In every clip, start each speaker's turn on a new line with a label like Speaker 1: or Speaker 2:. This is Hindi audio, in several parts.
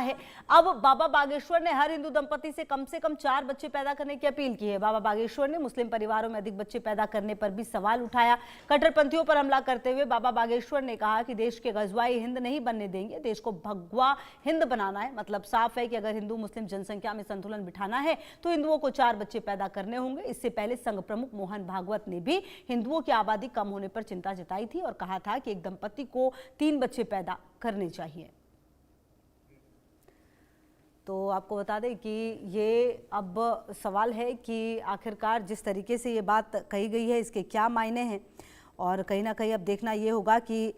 Speaker 1: है। अब बाबा बागेश्वर ने हर हिंदू दंपति से कम 4 बच्चे पैदा करने की अपील की है। बाबा बागेश्वर ने मुस्लिम परिवारों में अधिक बच्चे पैदा करने पर भी सवाल उठाया। कट्टरपंथियों पर हमला करते हुए बाबा बागेश्वर ने कहा कि देश के गजवाई हिंद नहीं बनने देंगे, देश को भगवा हिंद बनाना है। मतलब साफ है कि अगर हिंदू मुस्लिम जनसंख्या में संतुलन बिठाना है तो हिंदुओं को 4 बच्चे पैदा करने होंगे। इससे पहले संघ प्रमुख मोहन भागवत ने भी हिंदुओं की आबादी कम होने पर चिंता जताई थी और कहा था कि एक दंपति को 3 बच्चे पैदा करने चाहिए। तो आपको बता दें कि ये अब सवाल है कि आखिरकार जिस तरीके से ये बात कही गई है इसके क्या मायने हैं, और कहीं ना कहीं अब देखना ये होगा कि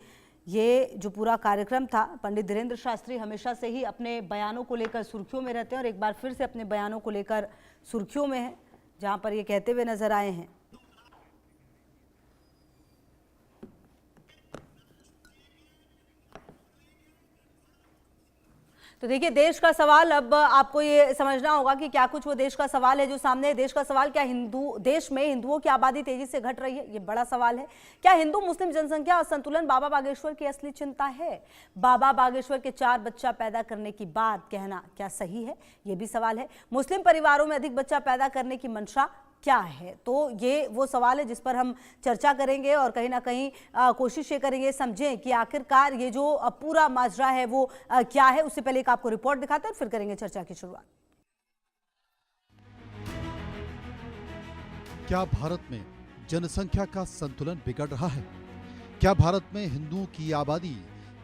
Speaker 1: ये जो पूरा कार्यक्रम था, पंडित धीरेन्द्र शास्त्री हमेशा से ही अपने बयानों को लेकर सुर्खियों में रहते हैं और एक बार फिर से अपने बयानों को लेकर सुर्खियों में हैं, जहां पर ये कहते हुए नजर आए हैं। तो देखिए, देश का सवाल अब आपको ये समझना होगा कि क्या कुछ वो देश का सवाल है जो सामने है। देश का सवाल, क्या देश में हिंदुओं की आबादी तेजी से घट रही है, ये बड़ा सवाल है। क्या हिंदू मुस्लिम जनसंख्या असंतुलन बाबा बागेश्वर की असली चिंता है? बाबा बागेश्वर के 4 बच्चा पैदा करने की बात कहना क्या सही है, ये भी सवाल है। मुस्लिम परिवारों में अधिक बच्चा पैदा करने की मंशा क्या है? तो ये वो सवाल है जिस पर हम चर्चा करेंगे और कहीं ना कहीं कोशिश ये करेंगे समझें कि आखिरकार ये जो पूरा माजरा है वो क्या है। उससे पहले एक आपको रिपोर्ट दिखाते हैं और फिर करेंगे चर्चा की शुरुआत।
Speaker 2: क्या भारत में जनसंख्या का संतुलन बिगड़ रहा है? क्या भारत में हिंदुओं की आबादी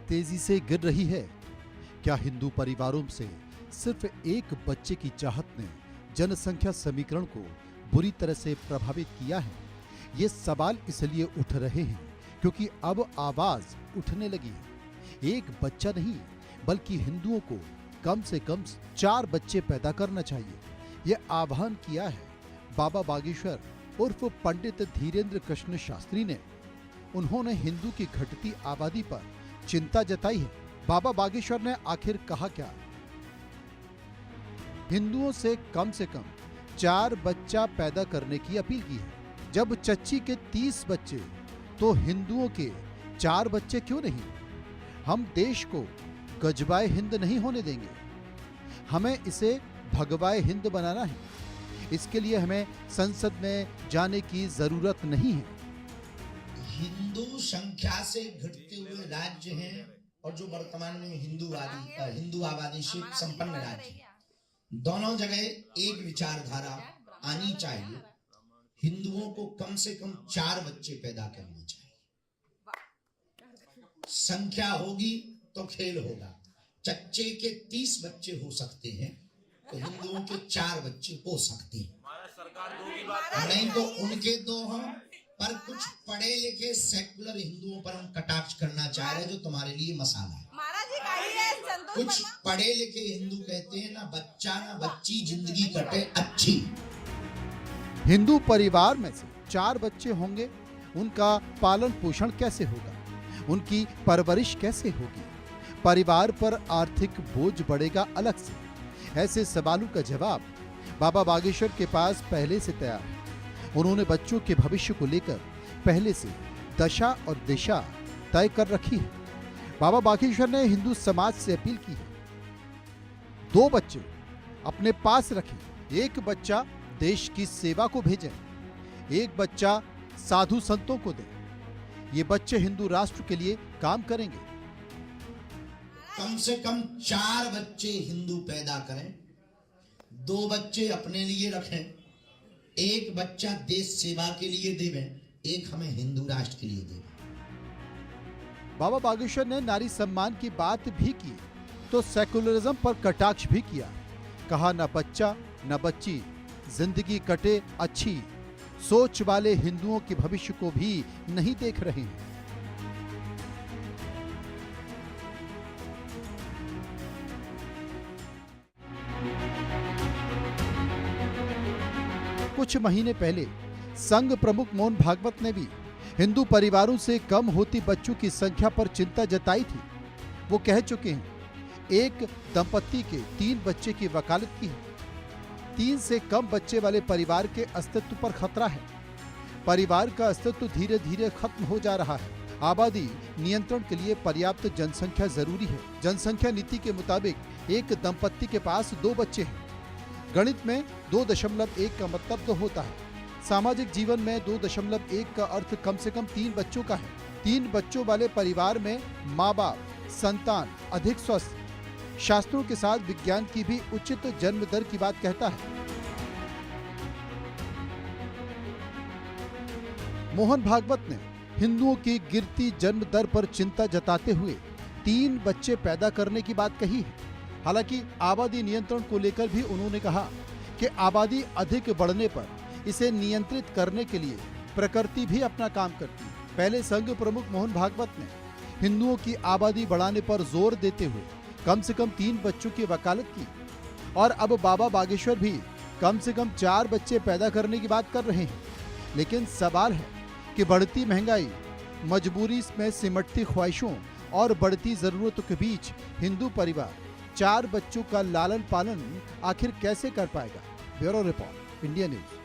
Speaker 2: तेजी से गिर रही है? क्या हिंदू परिवारों से सिर्फ एक बच्चे की चाहत ने जनसंख्या समीकरण को बुरी तरह से प्रभावित किया है? ये सवाल इसलिए उठ रहे हैं क्योंकि अब आवाज उठने लगी है। एक बच्चा नहीं बल्कि हिंदुओं को कम से कम 4 बच्चे पैदा करना चाहिए, ये आह्वान किया है बाबा बागेश्वर उर्फ पंडित धीरेन्द्र कृष्ण शास्त्री ने। उन्होंने हिंदू की घटती आबादी पर चिंता जताई है। बाबा बागेश्वर ने आखिर कहा क्या? हिंदुओं से कम 4 बच्चा पैदा करने की अपील की है। जब चच्ची के 30 बच्चे तो हिंदुओं के 4 बच्चे क्यों नहीं? हम देश को गजबाए हिंद नहीं होने देंगे, हमें इसे भगवाए हिंद बनाना है। इसके लिए हमें संसद में जाने की जरूरत नहीं है।
Speaker 3: हिंदू संख्या से घटते हुए राज्य हैं और जो वर्तमान में हिंदू आबादी से संपन्न राज्य है, दोनों जगह एक विचारधारा आनी चाहिए। हिंदुओं को कम से कम 4 बच्चे पैदा करने चाहिए। संख्या होगी तो खेल होगा। चच्चे के 30 बच्चे हो सकते हैं तो हिंदुओं के 4 बच्चे हो सकते हैं, नहीं तो उनके 2 हम। पर कुछ पढ़े लिखे सेकुलर हिंदुओं पर हम कटाक्ष करना चाह रहे हैं जो तुम्हारे लिए मसाला है। कुछ पढ़े लिखे हिंदू कहते हैं ना बच्चा ना बच्ची जिंदगी कटे अच्छी।
Speaker 2: हिंदू परिवार में से 4 बच्चे होंगे, उनका पालन पोषण कैसे होगा? उनकी परवरिश कैसे होगी? परिवार पर आर्थिक बोझ बढ़ेगा अलग से। ऐसे सवालों का जवाब बाबा बागेश्वर के पास पहले से तैयार है। उन्होंने बच्चों के भविष्य को लेकर पहले से दशा और दिशा तय कर रखी है। बाबा बागेश्वर ने हिंदू समाज से अपील की है, 2 बच्चे अपने पास रखें, 1 बच्चा देश की सेवा को भेजें, 1 बच्चा साधु संतों को दें। ये बच्चे हिंदू राष्ट्र के लिए काम करेंगे।
Speaker 3: कम से कम 4 बच्चे हिंदू पैदा करें, 2 बच्चे अपने लिए रखें, 1 बच्चा देश सेवा के लिए देवें, 1 हमें हिंदू राष्ट्र के लिए देवें।
Speaker 2: बाबा बागेश्वर ने नारी सम्मान की बात भी की तो सेकुलरिज्म पर कटाक्ष भी किया। कहा न बच्चा न बच्ची, जिंदगी कटे अच्छी। सोच वाले हिंदुओं के भविष्य को भी नहीं देख रहे हैं। कुछ महीने पहले संघ प्रमुख मोहन भागवत ने भी हिंदू परिवारों से कम होती बच्चों की संख्या पर चिंता जताई थी। वो कह चुके हैं, एक दंपति के 3 बच्चे की वकालत की है। 3 से कम बच्चे वाले परिवार के अस्तित्व पर खतरा है। परिवार का अस्तित्व धीरे धीरे खत्म हो जा रहा है। आबादी नियंत्रण के लिए पर्याप्त जनसंख्या जरूरी है। जनसंख्या नीति के मुताबिक एक दंपत्ति के पास 2 बच्चे हैं। गणित में 2.1 का मतलब तो होता है। सामाजिक जीवन में 2.1 का अर्थ कम से कम 3 बच्चों का है। 3 बच्चों वाले परिवार में माँ बाप संतान अधिक स्वस्थ। शास्त्रों के साथ विज्ञान की भी उचित जन्म दर की बात कहता है। मोहन भागवत ने हिंदुओं की गिरती जन्म दर पर चिंता जताते हुए 3 बच्चे पैदा करने की बात कही है। हालांकि आबादी नियंत्रण को लेकर भी उन्होंने कहा कि आबादी अधिक बढ़ने पर इसे नियंत्रित करने के लिए प्रकृति भी अपना काम करती है। पहले संघ प्रमुख मोहन भागवत ने हिंदुओं की आबादी बढ़ाने पर जोर देते हुए कम से कम 3 बच्चों की वकालत की और अब बाबा बागेश्वर भी कम से कम 4 बच्चे पैदा करने की बात कर रहे हैं। लेकिन सवाल है कि बढ़ती महंगाई, मजबूरी में सिमटती ख्वाहिशों और बढ़ती जरूरतों के बीच हिंदू परिवार 4 बच्चों का लालन पालन आखिर कैसे कर पाएगा। Bureau report, India news.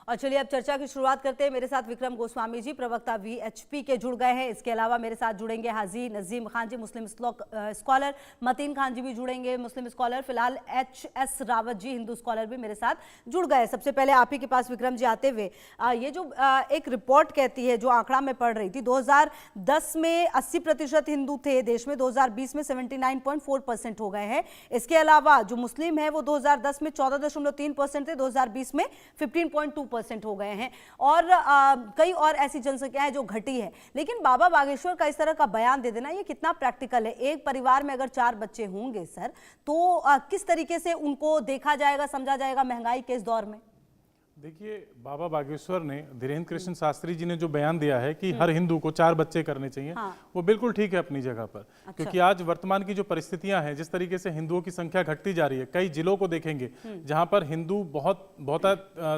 Speaker 1: और चलिए अब चर्चा की शुरुआत करते हैं। मेरे साथ विक्रम गोस्वामी जी, प्रवक्ता वीएचपी के जुड़ गए हैं। इसके अलावा मेरे साथ जुड़ेंगे हाजी नजीम खान जी, मुस्लिम स्कॉलर, मतीन खान जी भी जुड़ेंगे, मुस्लिम स्कॉलर। फिलहाल एचएस रावत जी, हिंदू स्कॉलर भी मेरे साथ जुड़ गए। सबसे पहले आप ही के पास विक्रम जी आते हुए, ये जो एक रिपोर्ट कहती है, जो आंकड़ा मैं पढ़ रही थी, 2010 में 80% हिंदू थे देश में, 2020 में 79.4% हो गए हैं। इसके अलावा जो मुस्लिम है वो 2010 में 14.3% थे, 2020 में 15.2% हो गए हैं। और कई और ऐसी जनसंख्याएं जो घटी है। लेकिन बाबा बागेश्वर का इस तरह का बयान दे देना, ये कितना प्रैक्टिकल है? एक परिवार में अगर 4 बच्चे होंगे सर, तो किस तरीके से उनको देखा जाएगा, समझा जाएगा महंगाई के इस दौर में?
Speaker 4: देखिए, बाबा बागेश्वर ने, धीरेन्द्र कृष्ण शास्त्री जी ने जो बयान दिया है कि हर हिंदू को 4 बच्चे करने चाहिए, वो बिल्कुल ठीक है अपनी जगह पर। क्योंकि आज वर्तमान की जो परिस्थितियां हैं, जिस तरीके से हिंदुओं की संख्या घटती जा रही है, कई जिलों को देखेंगे जहां पर हिंदू बहुत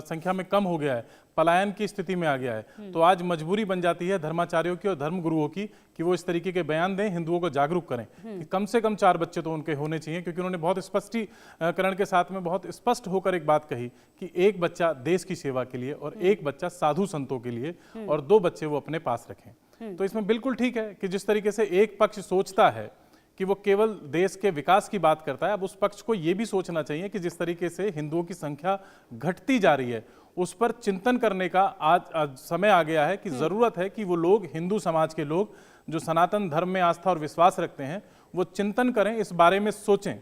Speaker 4: संख्या में कम हो गया है, पलायन की स्थिति में आ गया है, तो आज मजबूरी बन जाती है धर्माचार्यों की और धर्मगुरुओं की कि वो इस तरीके के बयान दें, हिंदुओं को जागरूक करें कि कम से कम 4 बच्चे तो उनके होने चाहिए। क्योंकि उन्होंने बहुत स्पष्टीकरण के साथ में बहुत स्पष्ट होकर एक बात कही कि 1 बच्चा देश की सेवा के लिए और 1 बच्चा साधु संतों के लिए और 2 बच्चे वो अपने पास रखें। तो इसमें बिल्कुल ठीक है कि जिस तरीके से एक पक्ष सोचता है कि वो केवल देश के विकास की बात करता है, अब उस पक्ष को ये भी सोचना चाहिए कि जिस तरीके से हिंदुओं की संख्या घटती जा रही है, उस पर चिंतन करने का आज समय आ गया है कि जरूरत है कि वो लोग, हिंदू समाज के लोग जो सनातन धर्म में आस्था और विश्वास रखते हैं, वो चिंतन करें, इस बारे में सोचें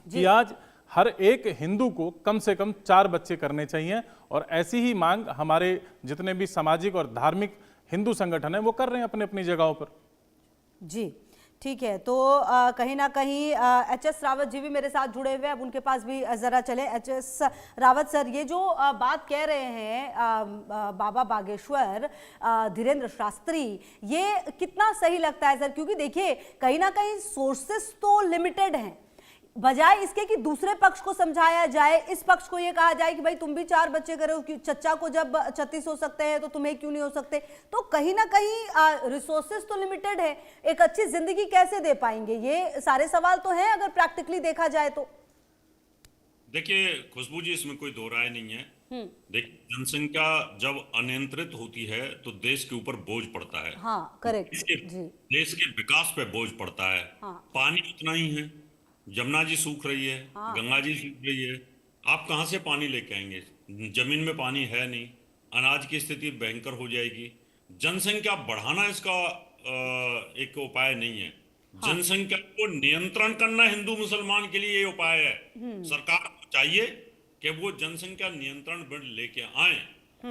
Speaker 4: कि आज हर एक हिंदू को कम से कम 4 बच्चे करने चाहिए। और ऐसी ही मांग हमारे जितने भी सामाजिक और धार्मिक हिंदू संगठन है वो कर रहे हैं अपने अपनी जगहों पर।
Speaker 1: जी ठीक है। तो कहीं ना कहीं एचएस रावत जी भी मेरे साथ जुड़े हुए हैं, अब उनके पास भी जरा चले। एचएस रावत सर, ये जो बात कह रहे हैं बाबा बागेश्वर, धीरेन्द्र शास्त्री, ये कितना सही लगता है सर? क्योंकि देखिए, कहीं ना कहीं सोर्सेस तो लिमिटेड हैं, बजाय इसके कि दूसरे पक्ष को समझाया जाए, इस पक्ष को ये कहा जाए कि भाई तुम भी 4 बच्चे करो, चच्चा को जब 36 हो सकते हैं तो तुम्हें क्यों नहीं हो सकते? तो कहीं ना कहीं रिसोर्सेस तो लिमिटेड है, एक अच्छी जिंदगी कैसे दे पाएंगे? ये सारे सवाल तो हैं अगर प्रैक्टिकली देखा जाए तो।
Speaker 5: देखिए खुशबू जी, इसमें कोई दो राय नहीं है। देखिए, जनसंख्या जब अनियंत्रित होती है तो देश के ऊपर बोझ पड़ता है।
Speaker 1: हाँ, करेक्ट जी।
Speaker 5: देश के विकास पे बोझ पड़ता है। पानी उतना ही है, जमुना जी सूख रही है, गंगा जी सूख रही है, आप कहां से पानी लेके आएंगे? जमीन में पानी है नहीं, अनाज की स्थिति भयंकर हो जाएगी। जनसंख्या बढ़ाना इसका एक उपाय नहीं है। जनसंख्या को नियंत्रण करना हिंदू मुसलमान के लिए ये उपाय है। सरकार को चाहिए कि वो जनसंख्या नियंत्रण बिल लेके आए,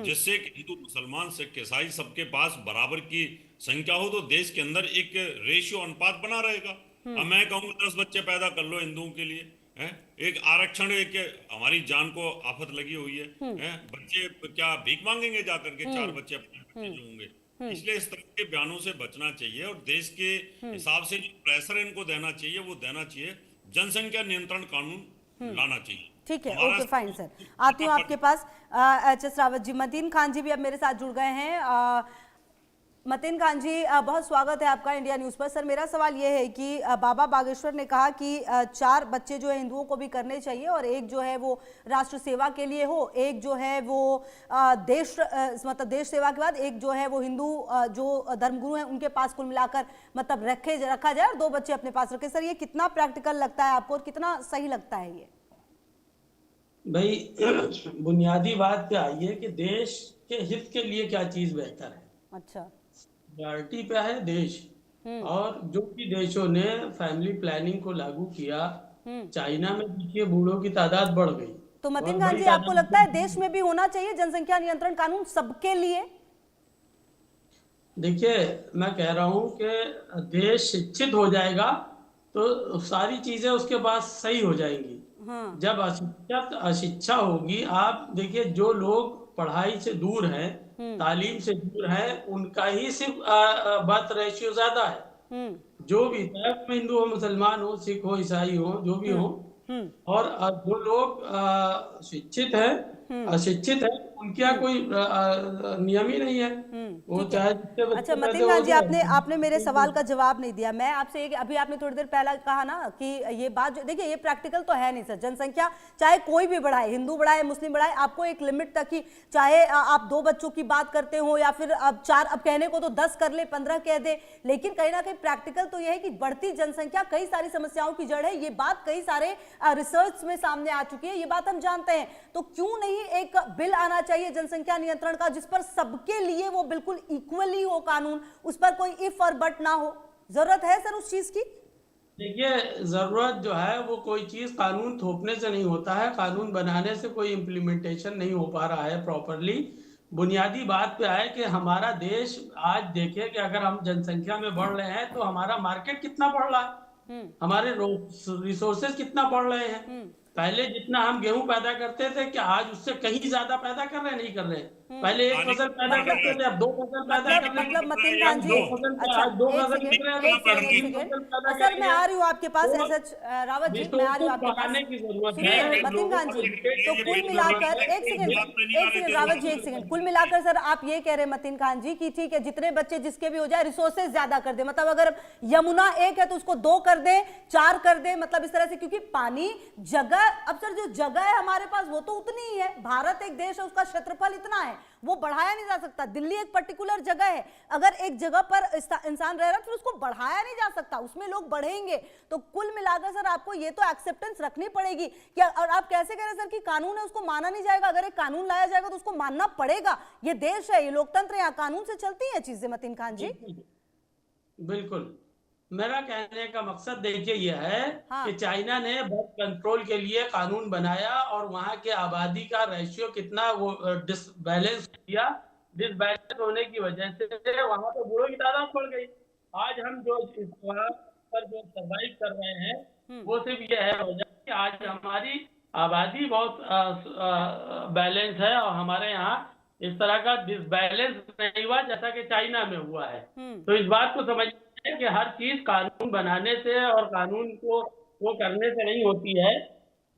Speaker 5: जिससे कि हिंदू मुसलमान सिख ईसाई सबके पास बराबर की संख्या हो, तो देश के अंदर एक रेशियो अनुपात बना रहेगा। अब मैं कहूँगा 10 बच्चे पैदा कर लो हिंदुओं के लिए, है? एक आरक्षण, एक हमारी जान को आफत लगी हुई है? बच्चे क्या भीख मांगेंगे जाकर के? 4 बच्चे अपने बच्चे जो होंगे। इसलिए इस तरह के बयानों से बचना चाहिए और देश के हिसाब से जो प्रेशर इनको देना चाहिए वो देना चाहिए। जनसंख्या नियंत्रण कानून लाना चाहिए।
Speaker 1: ठीक है, ओके फाइन सर, आती हूँ आपके पास। एचएस रावत जी, मतीन खान जी भी अब मेरे साथ जुड़ गए हैं। मतिन खान जी, बहुत स्वागत है आपका इंडिया न्यूज पर। सर, मेरा सवाल ये है कि बाबा बागेश्वर ने कहा कि 4 बच्चे जो है हिंदुओं को भी करने चाहिए और एक जो है वो राष्ट्र सेवा के लिए हो, एक जो है वो मतलब देश सेवा के बाद एक जो है वो हिंदू जो धर्मगुरु हैं उनके पास कुल मिलाकर मतलब रखा जाए और 2 बच्चे अपने पास रखे। सर, ये कितना प्रैक्टिकल लगता है आपको और कितना सही लगता है ये?
Speaker 6: भाई बुनियादी बात पे आइए कि देश के हित के लिए क्या चीज बेहतर है।
Speaker 1: अच्छा,
Speaker 6: प्रायोरिटी पे है देश। और जो भी देशों ने फैमिली प्लानिंग को लागू किया, चाइना में देखिए बूढ़ों की तादाद बढ़ गई।
Speaker 1: तो मतिन खान जी, आपको लगता है देश में भी होना चाहिए जनसंख्या नियंत्रण कानून सबके लिए?
Speaker 6: देखिए, मैं कह रहा हूँ कि देश शिक्षित हो जाएगा तो सारी चीजें उसके पास सही हो जाएंगी। जब अशिक्षा होगी, आप देखिए जो लोग पढ़ाई से दूर हैं, तालीम से दूर हैं, उनका ही सिर्फ बर्थ रेशियो ज्यादा है। जो भी, चाहे हिंदू हो, मुसलमान हो, सिख हो, ईसाई हो, जो भी हो। और जो लोग शिक्षित हैं, अशिक्षित है, उनके यहाँ कोई नियम ही नहीं है। वो चाहे जितने बच्चे
Speaker 1: अच्छा मतिन
Speaker 6: पैदा
Speaker 1: खान
Speaker 6: हो
Speaker 1: जी,
Speaker 6: जाए।
Speaker 1: आपने मेरे सवाल का जवाब नहीं दिया। मैं आपसे एक, अभी आपने थोड़ी देर पहले कहा ना कि ये बात जो देखिए ये प्रैक्टिकल तो है नहीं सर। जनसंख्या चाहे कोई भी बढ़ाए, हिंदू बढ़ाए, मुस्लिम बढ़ाए, आपको एक लिमिट तक ही, चाहे आप 2 बच्चों की बात करते हो या फिर अब 4, अब कहने को तो 10 कर ले, 15 कह दे, लेकिन कहीं ना कहीं प्रैक्टिकल तो यह है कि बढ़ती जनसंख्या कई सारी समस्याओं की जड़ है। ये बात कई सारे रिसर्च में सामने आ चुकी है, ये बात हम जानते हैं। तो क्यों नहीं एक बिल आना चाहिए जनसंख्या नियंत्रण का जिस पर सबके लिए वो बिल्कुल इक्वली हो कानून, उस पर कोई इफ और बट ना हो? जरूरत है सर उस चीज की?
Speaker 6: देखिए, जरूरत जो है वो कोई चीज कानून थोपने से नहीं होता है, कानून बनाने से कोई इम्प्लीमेंटेशन नहीं हो पा रहा है प्रॉपरली। बुनियादी बात पे आए कि हमारा देश आज देखिए कि अगर हम जनसंख्या में बढ़ रहे हैं तो हमारा मार्केट कितना बढ़ रहा है, हमारे रिसोर्सेज कितना बढ़ रहे हैं। पहले जितना हम गेहूं पैदा करते थे कि आज उससे कहीं ज्यादा पैदा कर रहे, नहीं कर रहे। पहले एक फसल पैदा करते थे, अब 2 फसल पैदा कर रहे हैं।
Speaker 1: मतलब मतिन खान जी,
Speaker 6: 2 फसल पे
Speaker 1: अच्छा
Speaker 6: आज 2
Speaker 1: एक
Speaker 6: फसल
Speaker 1: सेकंड,
Speaker 6: निकल रहे हैं,
Speaker 1: एक सेकंड, एक सेकंड। सर मैं आ रही हूँ आपके पास, एसएच रावत जी, मैं आ रही हूँ आपके पास।
Speaker 6: बढ़ाने की जरूरत
Speaker 1: सुनिए
Speaker 6: है
Speaker 1: मतिन खान जी, तो कुल मिलाकर एक सेकंड रावत जी, एक सेकंड, कुल मिलाकर सर आप ये कह रहे हैं मतिन खान जी कि ठीक है जितने बच्चे जिसके भी हो जाए, रिसोर्सेज ज्यादा कर दे। मतलब अगर यमुना 1 है तो उसको 2 कर दे, 4 कर दे, मतलब इस तरह से, क्योंकि पानी जगह, अब सर जो जगह है हमारे पास वो तो उतनी ही है। भारत एक देश है, उसका क्षेत्रफल इतना है, वो बढ़ाया नहीं जा सकता। दिल्ली एक पर्टिकुलर जगह है, अगर एक जगह पर इंसान रह रहा है तो उसको बढ़ाया नहीं जा सकता, उसमें लोग बढ़ेंगे। तो कुल मिलाकर सर आपको ये तो एक्सेप्टेंस रखनी पड़ेगी कि, और आप कैसे कह रहे हैं सर कि कानून है उसको माना नहीं जाएगा? अगर एक कानून लाया जाएगा तो उसको मानना पड़ेगा। ये देश है, ये लोकतंत्र है, यहाँ कानून से चलती है चीजें। मतिन खान जी,
Speaker 6: बिल्कुल, मेरा कहने का मकसद देखिए यह है
Speaker 1: हाँ।
Speaker 6: कि चाइना ने बर्थ कंट्रोल के लिए कानून बनाया और वहां के आबादी का रेशियो कितना वो डिसबैलेंस किया। डिसबैलेंस होने की वजह से वहां पे बूढ़ों की तादाद बढ़ गई। आज हम जो इस वहां पर जो सर्वाइव कर रहे हैं वो सिर्फ ये है वजह कि आज हमारी आबादी बहुत बैलेंस है और हमारे यहाँ इस तरह का डिसबैलेंस नहीं हुआ जैसा कि चाइना में हुआ है। तो इस बात को समझ है कि हर चीज कानून बनाने से और कानून को वो करने से नहीं होती है,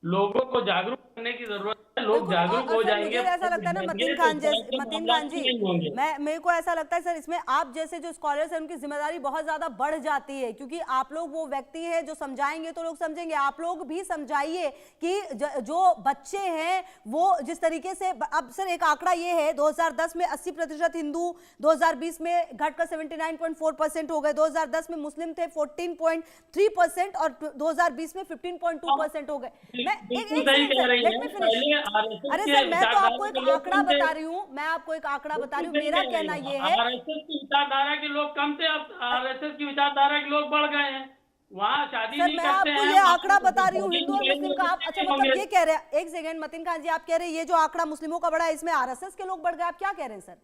Speaker 6: लोगों को जागरूक करने की जरूरत है। लोग जागरूक हो जाएंगे।
Speaker 1: मुझे ऐसा लगता है ना मतिन खान जी, मेरे को ऐसा लगता है सर इसमें आप जैसे जो स्कॉलर्स हैं उनकी जिम्मेदारी बहुत ज्यादा बढ़ जाती है, क्योंकि आप लोग वो व्यक्ति हैं जो समझाएंगे तो लोग समझेंगे। आप लोग भी समझाइए कि जो बच्चे हैं वो जिस तरीके से, अब सर एक आंकड़ा ये है 2010 में 80% हिंदू, 2020 में घटकर 79.4% हो गए, 2010 में मुस्लिम थे 14.3% और 2020 में 15.2% हो गए। अरे सर मैं तो आपको एक आंकड़ा बता रही हूँ, मैं आपको एक आंकड़ा बता रही हूँ। मेरा कहना ये है
Speaker 6: आरएसएस की विचारधारा के लोग कम थे, अब आरएसएस की विचारधारा के लोग बढ़ गए हैं। वहाँ शादी नहीं करते हैं।
Speaker 1: मैं आपको ये आंकड़ा बता रही हूँ हिंदू और मुस्लिम का। आप अच्छा मतलब ये कह रहे हैं, एक सेकंड मतिन खान जी, आप कह रहे हैं ये जो आंकड़ा मुस्लिमों का बढ़ा है इसमें आरएसएस के लोग बढ़ गए, आप क्या कह रहे हैं सर?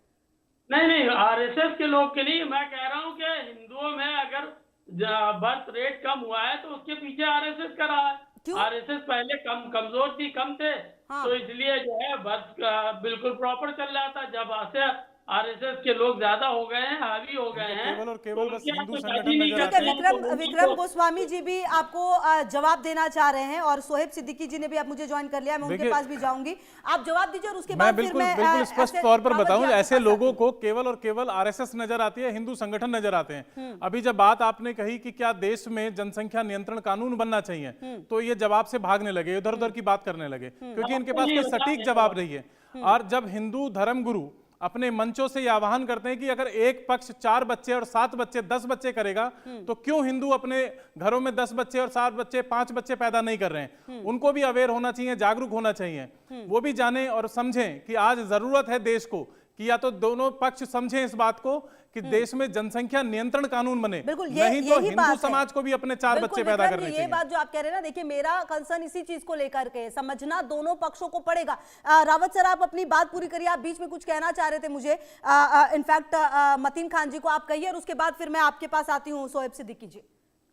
Speaker 6: नहीं, आरएसएस के लोग के लिए मैं कह रहा हूँ कि हिंदुओं में अगर बर्थ रेट कम हुआ है तो उसके पीछे आरएसएस का रहा है। आरएसएस पहले कमजोर थी, कम थे, हाँ। तो इसलिए जो है बर्थ बिल्कुल प्रॉपर चल रहा था। जब आरएसएस के लोग ज्यादा हो गए हैं, हावी हो गए हैं।
Speaker 4: केवल और केवल
Speaker 6: तो
Speaker 4: बस
Speaker 6: उनकी
Speaker 4: हिंदू
Speaker 6: आत्मसाती
Speaker 4: संगठन
Speaker 6: नहीं
Speaker 4: नजर
Speaker 1: ठीक है,
Speaker 6: करते हैं, तो
Speaker 1: विक्रम गोस्वामी जी भी आपको जवाब देना चाह रहे हैं और सोहेब सिद्दीकी जी ने भी अब मुझे ज्वाइन कर लिया है, मैं उनके पास भी जाऊंगी। आप जवाब दीजिए और उसके बाद फिर मैं
Speaker 4: बिल्कुल स्पष्ट तौर पर बताऊं, ऐसे लोगों को केवल और केवल आरएसएस नजर आती है, हिंदू संगठन नजर आते हैं। अभी जब बात आपने कही कि क्या देश में जनसंख्या नियंत्रण कानून बनना चाहिए, तो ये जवाब से भागने लगे, इधर उधर की बात करने लगे, क्योंकि इनके पास कोई सटीक जवाब नहीं है। और जब हिंदू धर्मगुरु अपने मंचों से यह आह्वान करते हैं कि अगर एक पक्ष 4 बच्चे और 7 बच्चे 10 बच्चे करेगा, तो क्यों हिंदू अपने घरों में 10 बच्चे और 7 बच्चे 5 बच्चे पैदा नहीं कर रहे हैं? उनको भी अवेयर होना चाहिए, जागरूक होना चाहिए, वो भी जाने और समझें कि आज जरूरत है देश को कि या तो दोनों पक्ष समझें इस बात को कि देश में जनसंख्या नियंत्रण कानून बने, नहीं तो हिंदू समाज को भी अपने 4 बच्चे पैदा करने चाहिए।
Speaker 1: ये बात जो आप कह रहे हैं ना, देखिए मेरा कंसर्न इसी चीज को लेकर के, समझना दोनों पक्षों को पड़ेगा। रावत सर, आप अपनी बात पूरी करिए, आप बीच में कुछ कहना चाह रहे थे मुझे। इनफैक्ट मतीन खान जी को आप कहिए और उसके बाद फिर मैं आपके पास आती हूँ सोहेब सिद्दीकी जी।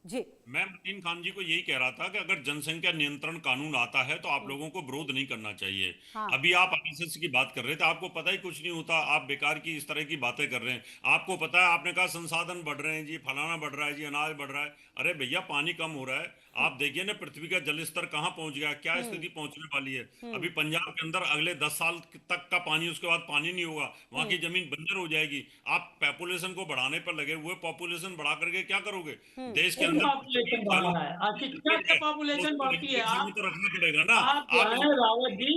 Speaker 1: जी,
Speaker 5: मैं मतीन खान जी को यही कह रहा था कि अगर जनसंख्या नियंत्रण कानून आता है तो आप लोगों को विरोध नहीं करना चाहिए। अभी आप आरएसएस की बात कर रहे थे, आपको पता ही कुछ नहीं होता, आप बेकार की इस तरह की बातें कर रहे हैं। आपको पता है, आपने कहा संसाधन बढ़ रहे हैं जी, फलाना बढ़ रहा है जी, अनाज बढ़ रहा है। अरे भैया, पानी कम हो रहा है, आप देखिए ना पृथ्वी का जल स्तर कहाँ पहुंच गया, क्या स्थिति पहुंचने वाली है। अभी पंजाब के अंदर अगले 10 साल तक का पानी, उसके बाद पानी नहीं होगा, वहां की जमीन बंजर हो जाएगी। आप पॉपुलेशन को बढ़ाने पर लगे हुए, पॉपुलेशन बढ़ा करके क्या करोगे? देश के अंदर
Speaker 6: पॉपुलेशन बढ़ रहा है, शिक्षा से पॉपुलेशन बढ़ती है। आप
Speaker 5: तो रखना पड़ेगा ना।
Speaker 6: आप जो है रावत जी,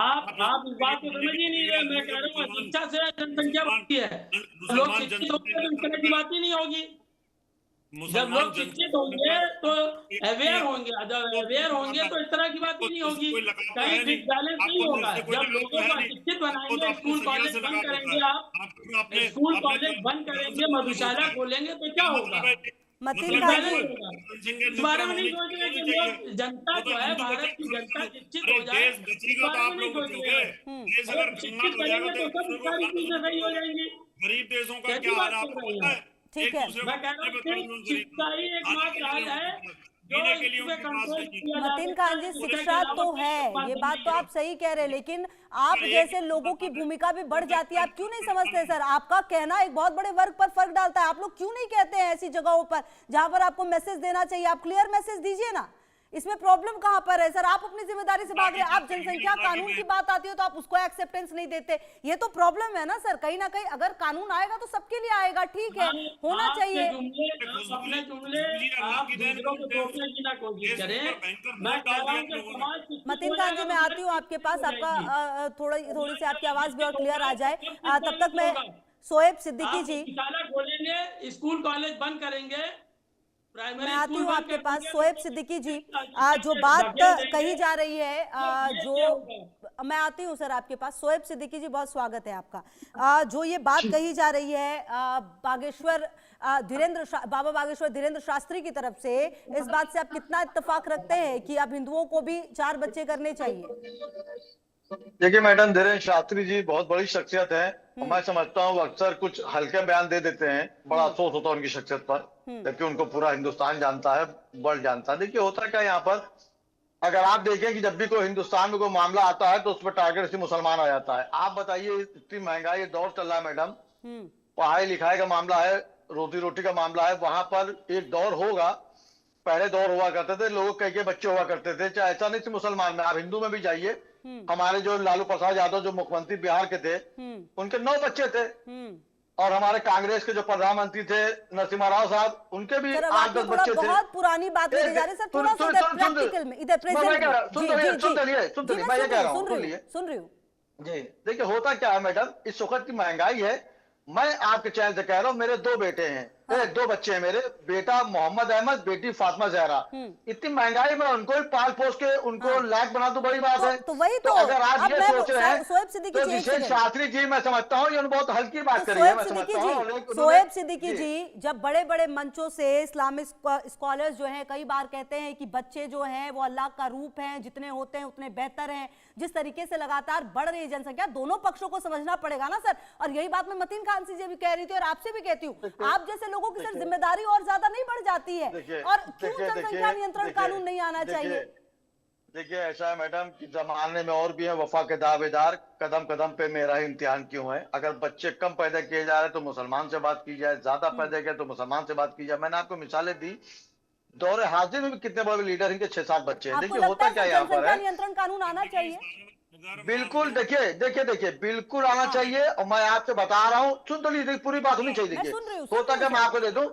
Speaker 6: आप इस बात को समझ ही नहीं रहे। मैं कह रहा हूँ शिक्षा से जनसंख्या बढ़ती है, लोग शिक्षित होंगे तो इस तरह की बात ही नहीं होगी। जब लोग शिक्षित होंगे तो अवेयर होंगे, जब अवेयर होंगे तो इस तरह की बात ही नहीं होगी, कहीं डिसबैलेंस नहीं होगा। जब लोगों को शिक्षित बनाएंगे, स्कूल कॉलेज बंद करेंगे, आप स्कूल कॉलेज बंद करेंगे, मधुशाला खोलेंगे तो क्या होगा?
Speaker 1: मतीन खान जी,
Speaker 6: इस बारे में नहीं सोच रहे कि लोग, जनता जो है, भारत की जनता शिक्षित हो जाए, इस बारे में नहीं सोच रहे हैं। शिक्षित करेंगे तो सब सारी चीजें सही हो जाएंगी।
Speaker 5: गरीब देशों का क्या हाल आपको पता है?
Speaker 1: ठीक है,
Speaker 6: मैं कह रहा हूँ शिक्षा ही एकमात्र राज है जो इस पे कंट्रोल किया जा
Speaker 1: मतीन खान जी, शिक्षा तो है, ये बात तो आप सही कह रहे हैं, लेकिन आप जैसे लोगों की भूमिका भी बढ़ जाती है। आप क्यों नहीं समझते सर? आपका कहना एक बहुत बड़े वर्ग पर फर्क डालता है। आप लोग क्यों नहीं कहते हैं ऐसी जगहों पर जहां पर आपको मैसेज देना चाहिए? आप क्लियर मैसेज दीजिए ना, इसमें प्रॉब्लम कहां पर है सर? आप अपनी जिम्मेदारी से भाग रहे हैं। आप जनसंख्या कानून की बात आती है तो आप उसको एक्सेप्टेंस नहीं देते, ये तो प्रॉब्लम है ना सर। कहीं ना कहीं अगर कानून आएगा तो सबके लिए आएगा, ठीक है, होना चाहिए।
Speaker 6: अपने जुमले आप दूसरों को टोकने की ना कोशिश करें। मैं कह रहा हूं कि समाज,
Speaker 1: मतीन खान जी, मैं आती हूँ आपके पास, आपका थोड़ी सी आपकी आवाज भी और क्लियर आ जाए, तब तक मैं सोहेब सिद्दीकी जी,
Speaker 6: शाला खोलेंगे, स्कूल कॉलेज बंद करेंगे,
Speaker 1: मैं आती हूँ आपके पास। सोहेब सिद्दीकी जी, जो बात कही जा रही है, मैं आती हूँ सर आपके पास। सोहेब सिद्दीकी जी, बहुत स्वागत है आपका। जो ये बात कही जा रही है बागेश्वर बाबा बागेश्वर धीरेन्द्र शास्त्री की तरफ से, इस बात से आप कितना इत्तेफाक रखते हैं कि अब हिंदुओं को भी 4 बच्चे करने चाहिए?
Speaker 7: देखिए मैडम, धीरेन्द्र शास्त्री जी बहुत बड़ी शख्सियत है। मैं समझता हूँ अक्सर कुछ हल्के बयान दे देते हैं, बड़ा अफसोस होता है उनकी शख्सियत पर, जबकि उनको पूरा हिंदुस्तान जानता है, वर्ल्ड जानता है। देखिए होता क्या है यहाँ पर, अगर आप देखें कि जब भी कोई हिंदुस्तान में कोई मामला आता है तो उस पर टारगेट से मुसलमान आ जाता है। आप बताइए, इतनी महंगाई दौर चल रहा है मैडम, पढ़ाई लिखाई का मामला है, रोटी रोटी का मामला है, वहां पर एक दौर होगा, पहले दौर हुआ करते थे, लोग कई बच्चे हुआ करते थे, चाहे ऐसा नहीं सिर्फ मुसलमान में, आप हिंदू में भी जाइए। हमारे जो लालू प्रसाद यादव जो मुख्यमंत्री बिहार के थे, उनके 9 बच्चे थे, और हमारे कांग्रेस के जो प्रधानमंत्री थे नरसिम्हा राव साहब, उनके भी 8-10 बच्चे थे।
Speaker 1: बहुत पुरानी बात ले जा रहे सर, थोड़ा सा प्रैक्टिकल में, इधर प्रेजेंट
Speaker 7: सुन चलिए, मैं ये कह रहा हूँ,
Speaker 1: सुन रही हूँ
Speaker 7: जी। देखिए होता क्या है मैडम, इस वक्त की महंगाई है, मैं आपके चैनल से कह रहा हूँ, मेरे 2 बेटे हैं, 2 बच्चे हैं मेरे, बेटा मोहम्मद अहमद, बेटी फातिमा जहरा। इतनी महंगाई में उनको ही पाल पोस के उनको लायक बना तो बड़ी बात है।
Speaker 1: तो वही तो
Speaker 7: अगर आप ये सोच रहे हैं तो विशेष शास्त्री जी, मैं समझता हूँ ये बहुत हल्की बात करी है।
Speaker 1: सोहेब सिद्दीकी जी, जब बड़े बड़े मंचों से इस्लामिक स्कॉलर्स जो हैं कई बार कहते हैं कि बच्चे जो हैं वो अल्लाह का रूप हैं, जितने होते हैं उतने बेहतर हैं, जिस तरीके से लगातार बढ़ रही जनसंख्या, दोनों पक्षों को समझना पड़ेगा ना सर। और यही बात मैं मतीन खान से भी कह रही थी और आपसे भी कहती हूँ, आप जैसे लोगों की सर जिम्मेदारी और ज्यादा नहीं बढ़ जाती है? और क्यों जनसंख्या नियंत्रण कानून नहीं आना चाहिए?
Speaker 7: देखिए ऐसा है मैडम कि जमाने में और भी है वफा के दावेदार, कदम कदम पे मेरा ही इम्तिहान क्यों है। अगर बच्चे कम पैदा किए जा रहे तो मुसलमान से बात की जाए, ज्यादा पैदा किए तो मुसलमान से बात की जाए। मैंने आपको मिसालें दी, दौरे हाजिर में भी कितने बड़े लीडर इनके 6-7 बच्चे हैं।
Speaker 1: आपको
Speaker 7: देखिए
Speaker 1: लगता
Speaker 7: होता
Speaker 1: है
Speaker 7: क्या
Speaker 1: कि
Speaker 7: यहाँ पर
Speaker 1: जनसंख्या
Speaker 7: है,
Speaker 1: नियंत्रण कानून आना चाहिए?
Speaker 7: बिल्कुल देखिए बिल्कुल आना चाहिए। और मैं आपसे बता रहा हूँ, सुन तो लीजिए, पूरी बात होनी चाहिए।
Speaker 1: मैं सुन रही हूँ,
Speaker 7: देखिए होता क्या, मैं आपको दे दूं,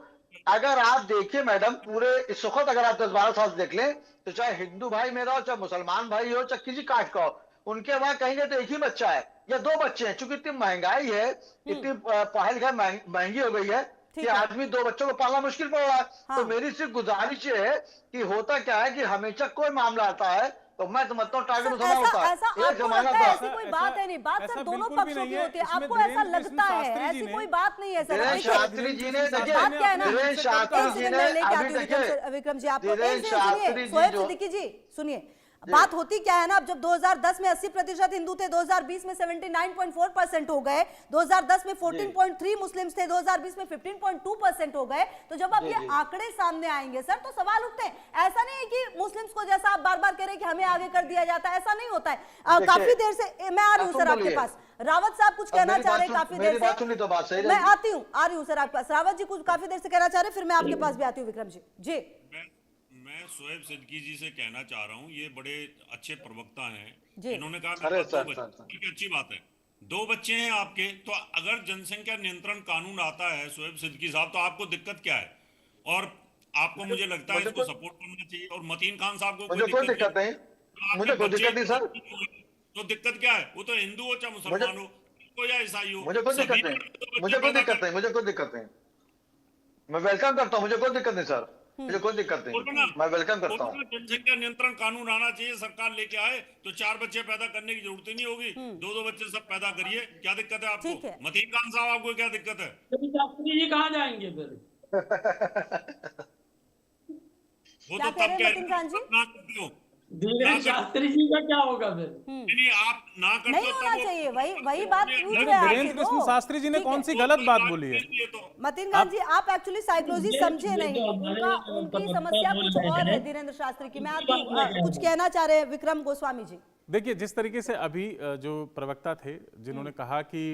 Speaker 7: अगर आप देखिए मैडम पूरे इस वक्त अगर आप 10-12 साल से देख लें तो चाहे हिंदू भाई मेरा हो, चाहे मुसलमान भाई हो, चाहे किसी कास्ट का हो, उनके वहां कहेंगे तो एक ही बच्चा है या 2 बच्चे हैं। चूंकि इतनी महंगाई है, इतनी पढ़ाई लिखाई महंगी हो गई है कि आदमी 2 बच्चों को पालना मुश्किल पड़ रहा है। तो मेरी सिर्फ गुजारिश है कि होता क्या है कि हमेशा कोई मामला आता है तो मैं समझता हूँ टारगेट उठाना होता है।
Speaker 1: ऐसा
Speaker 7: एक
Speaker 1: आपको
Speaker 7: जमाना
Speaker 1: लगता है?
Speaker 7: था,
Speaker 1: ऐसी कोई बात है नहीं, बात
Speaker 4: ऐसा
Speaker 1: सर दोनों
Speaker 4: बिल्कुल भी
Speaker 1: पक्षों
Speaker 4: नहीं
Speaker 1: की
Speaker 4: है।
Speaker 1: होती है।
Speaker 4: इसमें
Speaker 1: आपको ऐसा
Speaker 4: धीरेन्द्र
Speaker 1: लगता
Speaker 4: कृष्ण
Speaker 1: है?
Speaker 4: शास्त्री जी
Speaker 1: ऐसी
Speaker 4: ने-
Speaker 1: कोई बात नहीं है सर।
Speaker 7: धीरेन्द्र
Speaker 1: देखिए,
Speaker 7: शास्त्री जी ने देखिए,
Speaker 1: बात क्या है ना,
Speaker 7: धीरेन्द्र शास्त्री
Speaker 1: एक
Speaker 7: जी
Speaker 1: सेकंड
Speaker 7: ने
Speaker 1: मैं लेके
Speaker 7: अभी
Speaker 1: आती हूँ
Speaker 7: देखिए,
Speaker 1: विक्रम जी आपको। एक
Speaker 7: धीरेन्द्र
Speaker 1: सेकंड
Speaker 7: शास्त्री
Speaker 1: सुनिए,
Speaker 7: जी
Speaker 1: सोहेब
Speaker 7: जो
Speaker 1: सिद्दीकी जी सुनिए। बात होती क्या है ना, अब जब 2010 में 80% हिंदू थे, 2020 में 79.4% हो गए, 2010 में 14.3 मुस्लिम्स थे, 2020 में 15.2% हो गए। तो जब अब ये आंकड़े सामने आएंगे सर तो सवाल उठते हैं। ऐसा नहीं है कि मुस्लिम्स को जैसा आप बार बार कह रहे हैं कि हमें आगे कर दिया जाता है, ऐसा नहीं होता है। काफी देर से मैं आ रही हूँ सर आपके पास। रावत साहब कुछ कहना चाह रहे हैं काफी देर से, मैं आती हूँ, आ रही हूँ सर आपके पास। रावत जी कुछ काफी देर से कहना चाह रहे हैं, फिर मैं आपके पास भी आती हूँ विक्रम जी। जी
Speaker 5: मैं सोहेब सिद्दीकी जी से कहना चाह रहा हूँ, ये बड़े अच्छे प्रवक्ता हैं।
Speaker 1: जी।
Speaker 5: इन्होंने कहा
Speaker 7: अरे
Speaker 5: मेरे पास 2
Speaker 7: सर,
Speaker 5: बच्चे, ठीक है, अच्छी बात है, 2 बच्चे हैं आपके, तो अगर जनसंख्या नियंत्रण कानून आता है सोहेब सिद्दीकी साहब, तो आपको दिक्कत क्या है? और आपको मुझे लगता है इसको सपोर्ट करना चाहिए। और मतीन खान साहब को
Speaker 7: मुझे कोई दिक्कत नहीं, मुझे कोई दिक्कत नहीं सर।
Speaker 5: तो दिक्कत क्या है? वो तो हिंदू हो चाहे मुसलमान हो या ईसाई हो,
Speaker 7: मुझे कोई दिक्कत नहीं, मुझे कोई दिक्कत नहीं, मुझे कोई दिक्कत नहीं। मैं वेलकम करता हूँ, मुझे कोई दिक्कत नहीं सर, मुझे कोई दिक्कत नहीं, मैं वेलकम करता हूँ।
Speaker 5: जनसंख्या नियंत्रण कानून आना चाहिए, सरकार लेके आए तो 4 बच्चे पैदा करने की जरूरत ही नहीं होगी, 2-2 बच्चे सब पैदा करिए। क्या दिक्कत है आपको? मतीन खान साहब आपको क्या दिक्कत है?
Speaker 6: शास्त्री जी कहाँ जाएंगे फिर?
Speaker 5: वो
Speaker 1: क्या
Speaker 5: तो
Speaker 1: कह
Speaker 5: तब
Speaker 1: रहे हैं
Speaker 5: कह
Speaker 1: मतीन खान जी?
Speaker 5: ना करते हो,
Speaker 6: धीरेन्द्र शास्त्री जी का क्या होगा फिर?
Speaker 5: नहीं आप ना करते
Speaker 1: नहीं
Speaker 5: हो
Speaker 1: होना
Speaker 5: तब
Speaker 1: चाहिए, वही बात पूछ रहे
Speaker 4: लेकिन
Speaker 1: हैं
Speaker 4: धीरेन्द्र
Speaker 1: आपसे
Speaker 4: कृष्ण
Speaker 1: तो।
Speaker 4: शास्त्री जी ने
Speaker 1: ठीक
Speaker 4: कौन
Speaker 1: है।
Speaker 4: सी गलत बात बोली है?
Speaker 1: मतीन खान जी आप एक्चुअली साइकोलॉजी समझे नहीं, उनकी समस्या कुछ और है धीरेन्द्र शास्त्री की। मैं आती हूँ, कुछ कहना चाह रहे हैं विक्रम गोस्वामी जी।
Speaker 4: देखिए, जिस तरीके से अभी जो प्रवक्ता थे जिन्होंने कहा कि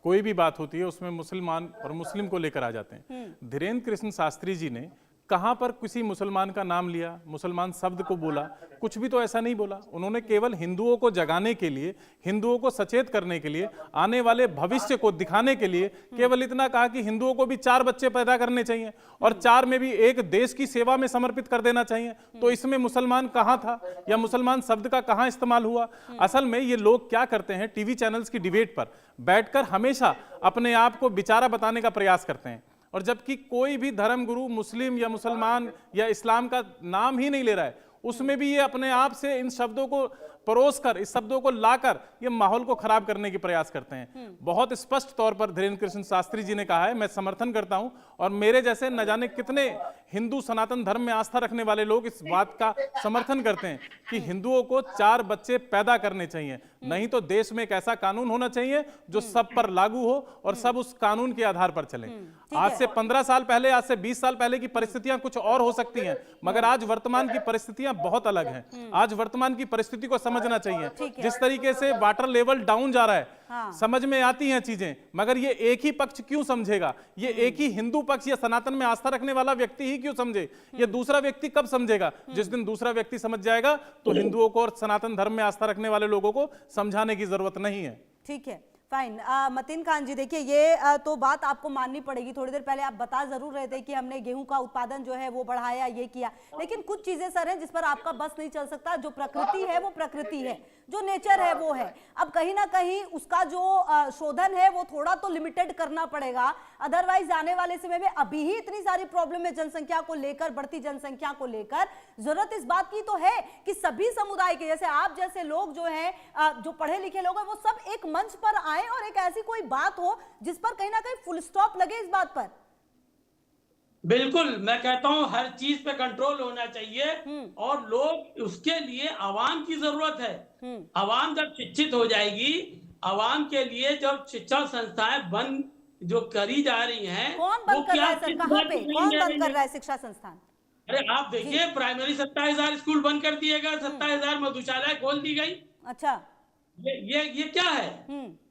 Speaker 4: कोई भी बात होती है उसमें मुसलमान और मुस्लिम को लेकर आ जाते हैं, धीरेन्द्र कृष्ण शास्त्री जी ने कहां पर किसी मुसलमान का नाम लिया, मुसलमान शब्द को बोला? कुछ भी तो ऐसा नहीं बोला। उन्होंने केवल हिंदुओं को जगाने के लिए, हिंदुओं को सचेत करने के लिए, आने वाले भविष्य को दिखाने के लिए केवल इतना कहा कि हिंदुओं को भी 4 बच्चे पैदा करने चाहिए और 4 में भी एक देश की सेवा में समर्पित कर देना चाहिए। तो इसमें मुसलमान कहां था या मुसलमान शब्द का कहां इस्तेमाल हुआ? असल में ये लोग क्या करते हैं, टीवी चैनल्स की डिबेट पर बैठकर हमेशा अपने आप को बेचारा बताने का प्रयास करते हैं, और जबकि कोई भी धर्मगुरु मुस्लिम या मुसलमान या इस्लाम का नाम ही नहीं ले रहा है, उसमें भी ये अपने आप से इन शब्दों को परोस कर, इस शब्दों को लाकर ये माहौल को खराब करने की प्रयास करते हैं। बहुत स्पष्ट तौर पर धीरेन्द्र कृष्ण शास्त्री जी ने कहा है, मैं समर्थन करता हूं, और मेरे जैसे न जाने कितने हिंदू सनातन धर्म में आस्था रखने वाले लोग इस बात का समर्थन करते हैं कि हिंदुओं को 4 बच्चे पैदा करने चाहिए। नहीं तो देश में एक ऐसा कानून होना चाहिए जो सब पर लागू हो और सब उस कानून के आधार पर चले। आज से 15 साल पहले, आज से 20 साल पहले की परिस्थितियां कुछ और हो सकती हैं, मगर आज वर्तमान की परिस्थितियां बहुत अलग हैं। आज वर्तमान की परिस्थिति को समझना चाहिए। जिस तरीके से वाटर लेवल डाउन जा रहा है, समझ में आती हैं चीजें, मगर ये एक ही पक्ष क्यों समझेगा? ये एक ही हिंदू पक्ष या सनातन में आस्था रखने वाला व्यक्ति ही क्यों समझे? ये दूसरा व्यक्ति कब समझेगा? जिस दिन दूसरा व्यक्ति समझ जाएगा तो हिंदुओं को और सनातन धर्म में आस्था रखने वाले लोगों को समझाने की जरूरत नहीं है।
Speaker 1: ठीक है, फाइन। मतीन खान जी देखिए, ये तो बात आपको माननी पड़ेगी। थोड़ी देर पहले आप बता जरूर रहे थे कि हमने गेहूं का उत्पादन जो है वो बढ़ाया, ये किया, लेकिन कुछ चीजें सर हैं जिस पर आपका बस नहीं चल सकता। जो प्रकृति है वो प्रकृति है, जो नेचर है वो है। अब कहीं ना कहीं उसका जो शोधन है वो थोड़ा तो लिमिटेड करना पड़ेगा, अदरवाइज आने वाले समय में अभी ही इतनी सारी प्रॉब्लम है जनसंख्या को लेकर, बढ़ती जनसंख्या को लेकर। जरूरत इस बात की तो है कि सभी समुदाय के, जैसे आप जैसे लोग जो हैं, जो पढ़े लिखे लोग हैं, वो सब एक मंच पर आए और एक ऐसी कोई बात हो जिस पर कहीं ना कहीं फुल स्टॉप लगे इस बात पर।
Speaker 6: बिल्कुल, मैं कहता हूं हर चीज पे कंट्रोल होना चाहिए और लोग, उसके लिए आवाम की जरूरत है। आवाम जब शिक्षित हो जाएगी, आवाम के लिए जब शिक्षा संस्थाएं बंद जो करी जा रही हैं,
Speaker 1: कौन बंद कर रहा है सर? कहां पे कौन बंद कर रहा है शिक्षा संस्थान?
Speaker 6: अरे आप देखिए, प्राइमरी 27,000 स्कूल बंद कर दिए गए, 27,000 मधुशालाएं खोल दी गई।
Speaker 1: अच्छा।
Speaker 6: ये क्या है?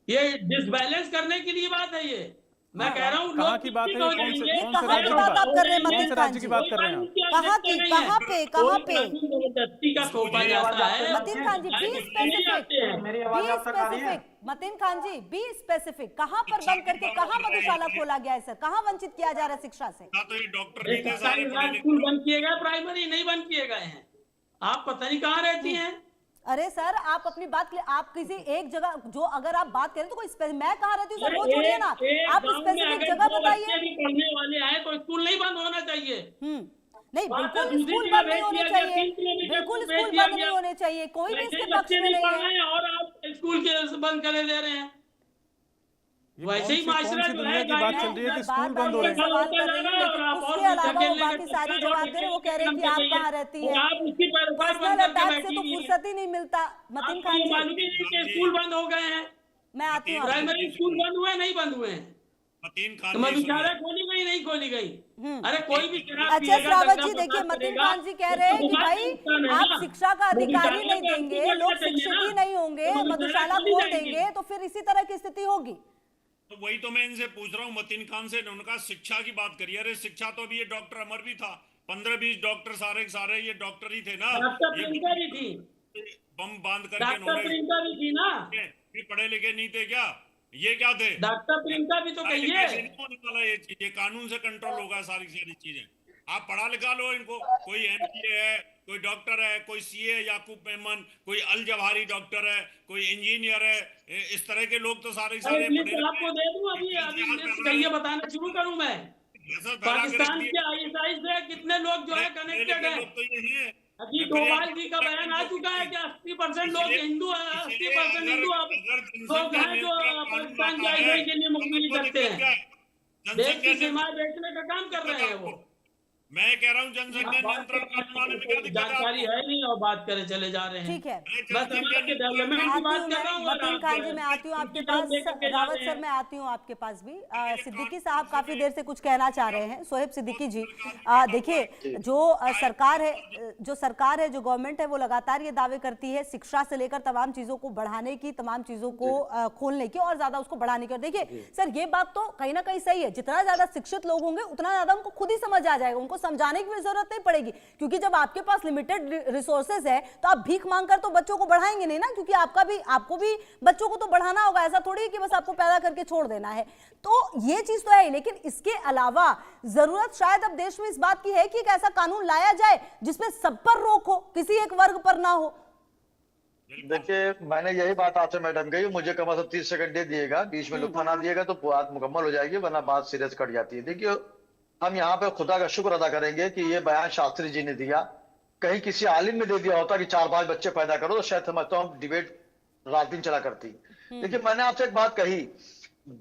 Speaker 6: ये डिसबैलेंस करने के लिए बात है ये। मैं कह रहा हूँ
Speaker 4: कहाँ
Speaker 6: लोग
Speaker 4: की बात है?
Speaker 6: हो
Speaker 4: कौन से
Speaker 6: जाएंगे।
Speaker 1: कहाँ की बात आप कर रहे हैं
Speaker 4: कौन
Speaker 1: मतीन
Speaker 4: से
Speaker 1: खान
Speaker 4: राज्य
Speaker 1: जी?
Speaker 4: की बात कर रहे हैं आप?
Speaker 1: कहाँ की, कहाँ पे, कहाँ पे?
Speaker 6: जबरदस्ती का थोपा जाता है।
Speaker 1: Matin Khan ji, be specific, be specific. Matin Khan ji, be specific, कहाँ पर बंद करके कहाँ मधुशाला खोला गया है सर? कहाँ वंचित किया जा रहा है शिक्षा से?
Speaker 5: तो ये डॉक्टर नहीं थे सारे
Speaker 6: 27,000 स्कूल बंद किए गए, प्राइमरी नहीं बंद किए गए हैं। आप पता नहीं कहाँ रहती हैं।
Speaker 1: अरे सर, आप अपनी बात आप किसी एक जगह, जो अगर आप बात करें तो कोई मैं कहाँ रहती हूँ सर वो छोड़िए ना, आप स्पेसिफिक जगह बताइए।
Speaker 6: भी पढ़ने वाले आए तो स्कूल नहीं बंद होना चाहिए।
Speaker 1: नहीं, बिल्कुल स्कूल बंद नहीं होने चाहिए, बिल्कुल स्कूल बंद नहीं होने चाहिए, कोई भी इसके पक्ष में नहीं है।
Speaker 6: और आप स्कूल के बंद करे दे रहे हैं। वैसे ही माशरा जो है,
Speaker 4: की बात चल रही है कि स्कूल बंद हो रहे हैं।
Speaker 1: सवाल कर रही हूँ, लेकिन उसके अलावा वो बाकी सारे जवाब दे रहे हैं। वो कह रहे हैं कि आप कहाँ रहती हैं, पर्सनल अटैक से तो फुर्सत ही नहीं मिलता। मतीन खान जी,
Speaker 6: मालूम ही नहीं कि स्कूल बंद हो गए हैं।
Speaker 1: मैं आती हूँ।
Speaker 6: प्राइमरी स्कूल बंद हुए नहीं बंद हुए हैं?
Speaker 5: मतीन
Speaker 6: तो
Speaker 5: खान
Speaker 6: मधुशाला खोली गई नहीं खोली गई? अरे कोई भी शराब
Speaker 1: अच्छा
Speaker 6: पिएगा,
Speaker 1: श्रावत
Speaker 6: दंगा
Speaker 1: जी, देखिए
Speaker 6: फसाद
Speaker 1: मतीन
Speaker 6: करेगा,
Speaker 1: खान जी कह रहे हैं कि
Speaker 6: उसको
Speaker 1: भाई
Speaker 6: नुकसान है
Speaker 1: आप
Speaker 6: ना।
Speaker 1: शिक्षा का अधिकार ही
Speaker 6: मधुशाला
Speaker 1: नहीं
Speaker 6: का
Speaker 1: देंगे,
Speaker 6: अधिकार
Speaker 1: लोग
Speaker 6: चाहिए
Speaker 1: शिक्षित
Speaker 6: ना।
Speaker 1: ही नहीं होंगे,
Speaker 6: तो
Speaker 1: मधुशाला
Speaker 6: खोली
Speaker 1: खोल
Speaker 6: जाएगी।
Speaker 1: देंगे तो फिर इसी तरह की स्थिति होगी।
Speaker 5: तो वही तो मैं इनसे पूछ रहा हूँ मतीन खान से, उनका शिक्षा की बात करिए। अरे शिक्षा तो अभी ये डॉक्टर अमर भी था, 15-20 डॉक्टर सारे के सारे ये डॉक्टर ही थे ना।
Speaker 6: डॉक्टर
Speaker 5: ये
Speaker 6: प्रियंका भी थी,
Speaker 5: बम बांध करके
Speaker 6: डॉक्टर
Speaker 5: इन्होंने
Speaker 6: प्रियंका भी थी ना।
Speaker 5: ये पढ़े लिखे नहीं थे क्या? ये क्या थे?
Speaker 6: डॉक्टर प्रियंका भी तो कहिए।
Speaker 5: कैसे नहीं होने वाला ये चीज? ये कानून से कंट्रोल होगा सारी सारी चीजें। आप पढ़ा लिखा लो इनको, कोई एमपीए है, कोई डॉक्टर है, कोई सीए याकूब मेमन, कोई अल जवाहरी डॉक्टर है, कोई इंजीनियर है, इस तरह के लोग तो सारे सारे
Speaker 6: आपको दे दूं अभी चलिए बताना शुरू करूं मैं। पाकिस्तान के आईएसआई से कितने लोग जो है कनेक्टेड है।
Speaker 5: तो ये है
Speaker 6: अजीत डोभाल जी का बयान आ चुका है कि 80% लोग हिंदू है, 80% हिंदू लोग हैं जो पाकिस्तान की आईएसआई के लिए मुकम्मल करते हैं, देश की सीमाएं बेचने का काम कर रहे हैं वो।
Speaker 5: मैं कह रहा हूँ जनसंख्या नियंत्रण कानून में क्या दिक्कत है?
Speaker 6: जानकारी है नहीं और बात करे चले जा रहे हैं।
Speaker 1: ठीक है,
Speaker 6: बस समाज के डेवलपमेंट की बात कर रहा हूँ।
Speaker 1: मतीन खान जी, मैं आती हूँ आपके पास। रावत सर, मैं आती हूँ आपके पास भी। सिद्दीकी साहब काफी देर से कुछ कहना चाह रहे हैं। सोहेब सिद्दीकी जी, देखिए जो सरकार है, जो गवर्नमेंट है, वो लगातार ये दावे करती है शिक्षा से लेकर तमाम चीजों को बढ़ाने की, तमाम चीजों को खोलने की और ज्यादा उसको बढ़ाने की। और देखिए सर, ये बात तो कहीं ना कहीं सही है, जितना ज्यादा शिक्षित लोग होंगे उतना ज्यादा उनको खुद ही समझ आ जाएगा, उनको समझाने की भी जरूरत नहीं पड़ेगी। क्योंकि जब आपके पास लिमिटेड रिसोर्सेज है तो आप भीख मांगकर तो बच्चों को बढ़ाएंगे नहीं ना, क्योंकि आपको भी बच्चों को तो बढ़ाना होगा। ऐसा थोड़ी है कि बस आपको पैदा करके छोड़ देना है। तो ये चीज तो है, लेकिन इसके अलावा जरूरत शायद अब देश में इस बात की है कि एक ऐसा कानून लाया जाए जिसमें सब पर रोक हो, किसी एक वर्ग पर ना हो।
Speaker 7: देखिए, मैंने यही बात आपसे मैडम कही, मुझे कम से कम 30 सेकंड दे दिएगा, बीच में लुत्फ ना दिएगा तो बात मुकम्मल हो जाएगी, वरना बात सीरियस कट जाती है। देखिए, हम यहाँ पे खुदा का शुक्र अदा करेंगे कि ये बयान शास्त्री जी ने दिया। कहीं किसी आलिम ने दे दिया होता कि 4-5 बच्चे पैदा करो तो शायद समझता हूँ डिबेट रात दिन चला करती। देखिए, मैंने आपसे एक बात कही,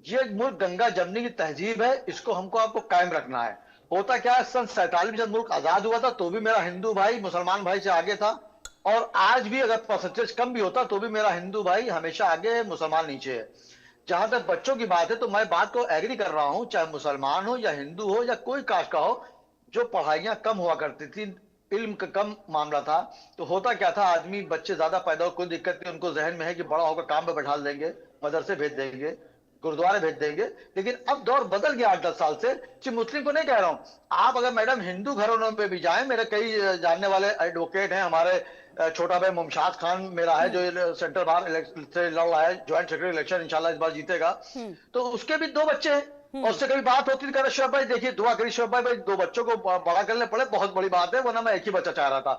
Speaker 7: ये मुल्क गंगा जमनी की तहजीब है, इसको आपको कायम रखना है। होता क्या है, सन 47 में जब मुल्क आजाद हुआ था तो भी मेरा हिंदू भाई मुसलमान भाई से आगे था, और आज भी अगर परसेंटेज कम भी होता तो भी मेरा हिंदू भाई हमेशा आगे है, मुसलमान नीचे है। जहां तक बच्चों की बात है तो मैं बात को एग्री कर रहा हूं, चाहे मुसलमान हो या हिंदू हो या कोई कास्ट का हो, जो पढ़ाइयां कम हुआ करती थी, इल्म का कम मामला था, तो होता क्या था, आदमी बच्चे ज्यादा पैदा हो, कोई दिक्कत नहीं, उनको जहन में है कि बड़ा होकर काम पे बैठा देंगे, मदरसे भेज देंगे, गुरुद्वारे भेज देंगे। लेकिन अब दौर बदल गया 8-10 साल से। सिर्फ मुस्लिम को नहीं कह रहा हूं, आप अगर मैडम हिंदू घरों पे भी जाएं, मेरे कई जानने वाले एडवोकेट हैं, हमारे छोटा भाई मुमशाद खान मेरा है जो सेंटर बार से लड़ रहा है, ज्वाइंट सेक्रेटरी इलेक्शन इंशाल्लाह इस बार जीतेगा, तो उसके भी 2 बच्चे हैं, और उससे कभी बात होती थी, शोएब भाई देखिए दुआ करिए शोएब भाई 2 बच्चों को बड़ा करने पड़े, बहुत बड़ी बात है, वरना मैं एक ही बच्चा चाह रहा था।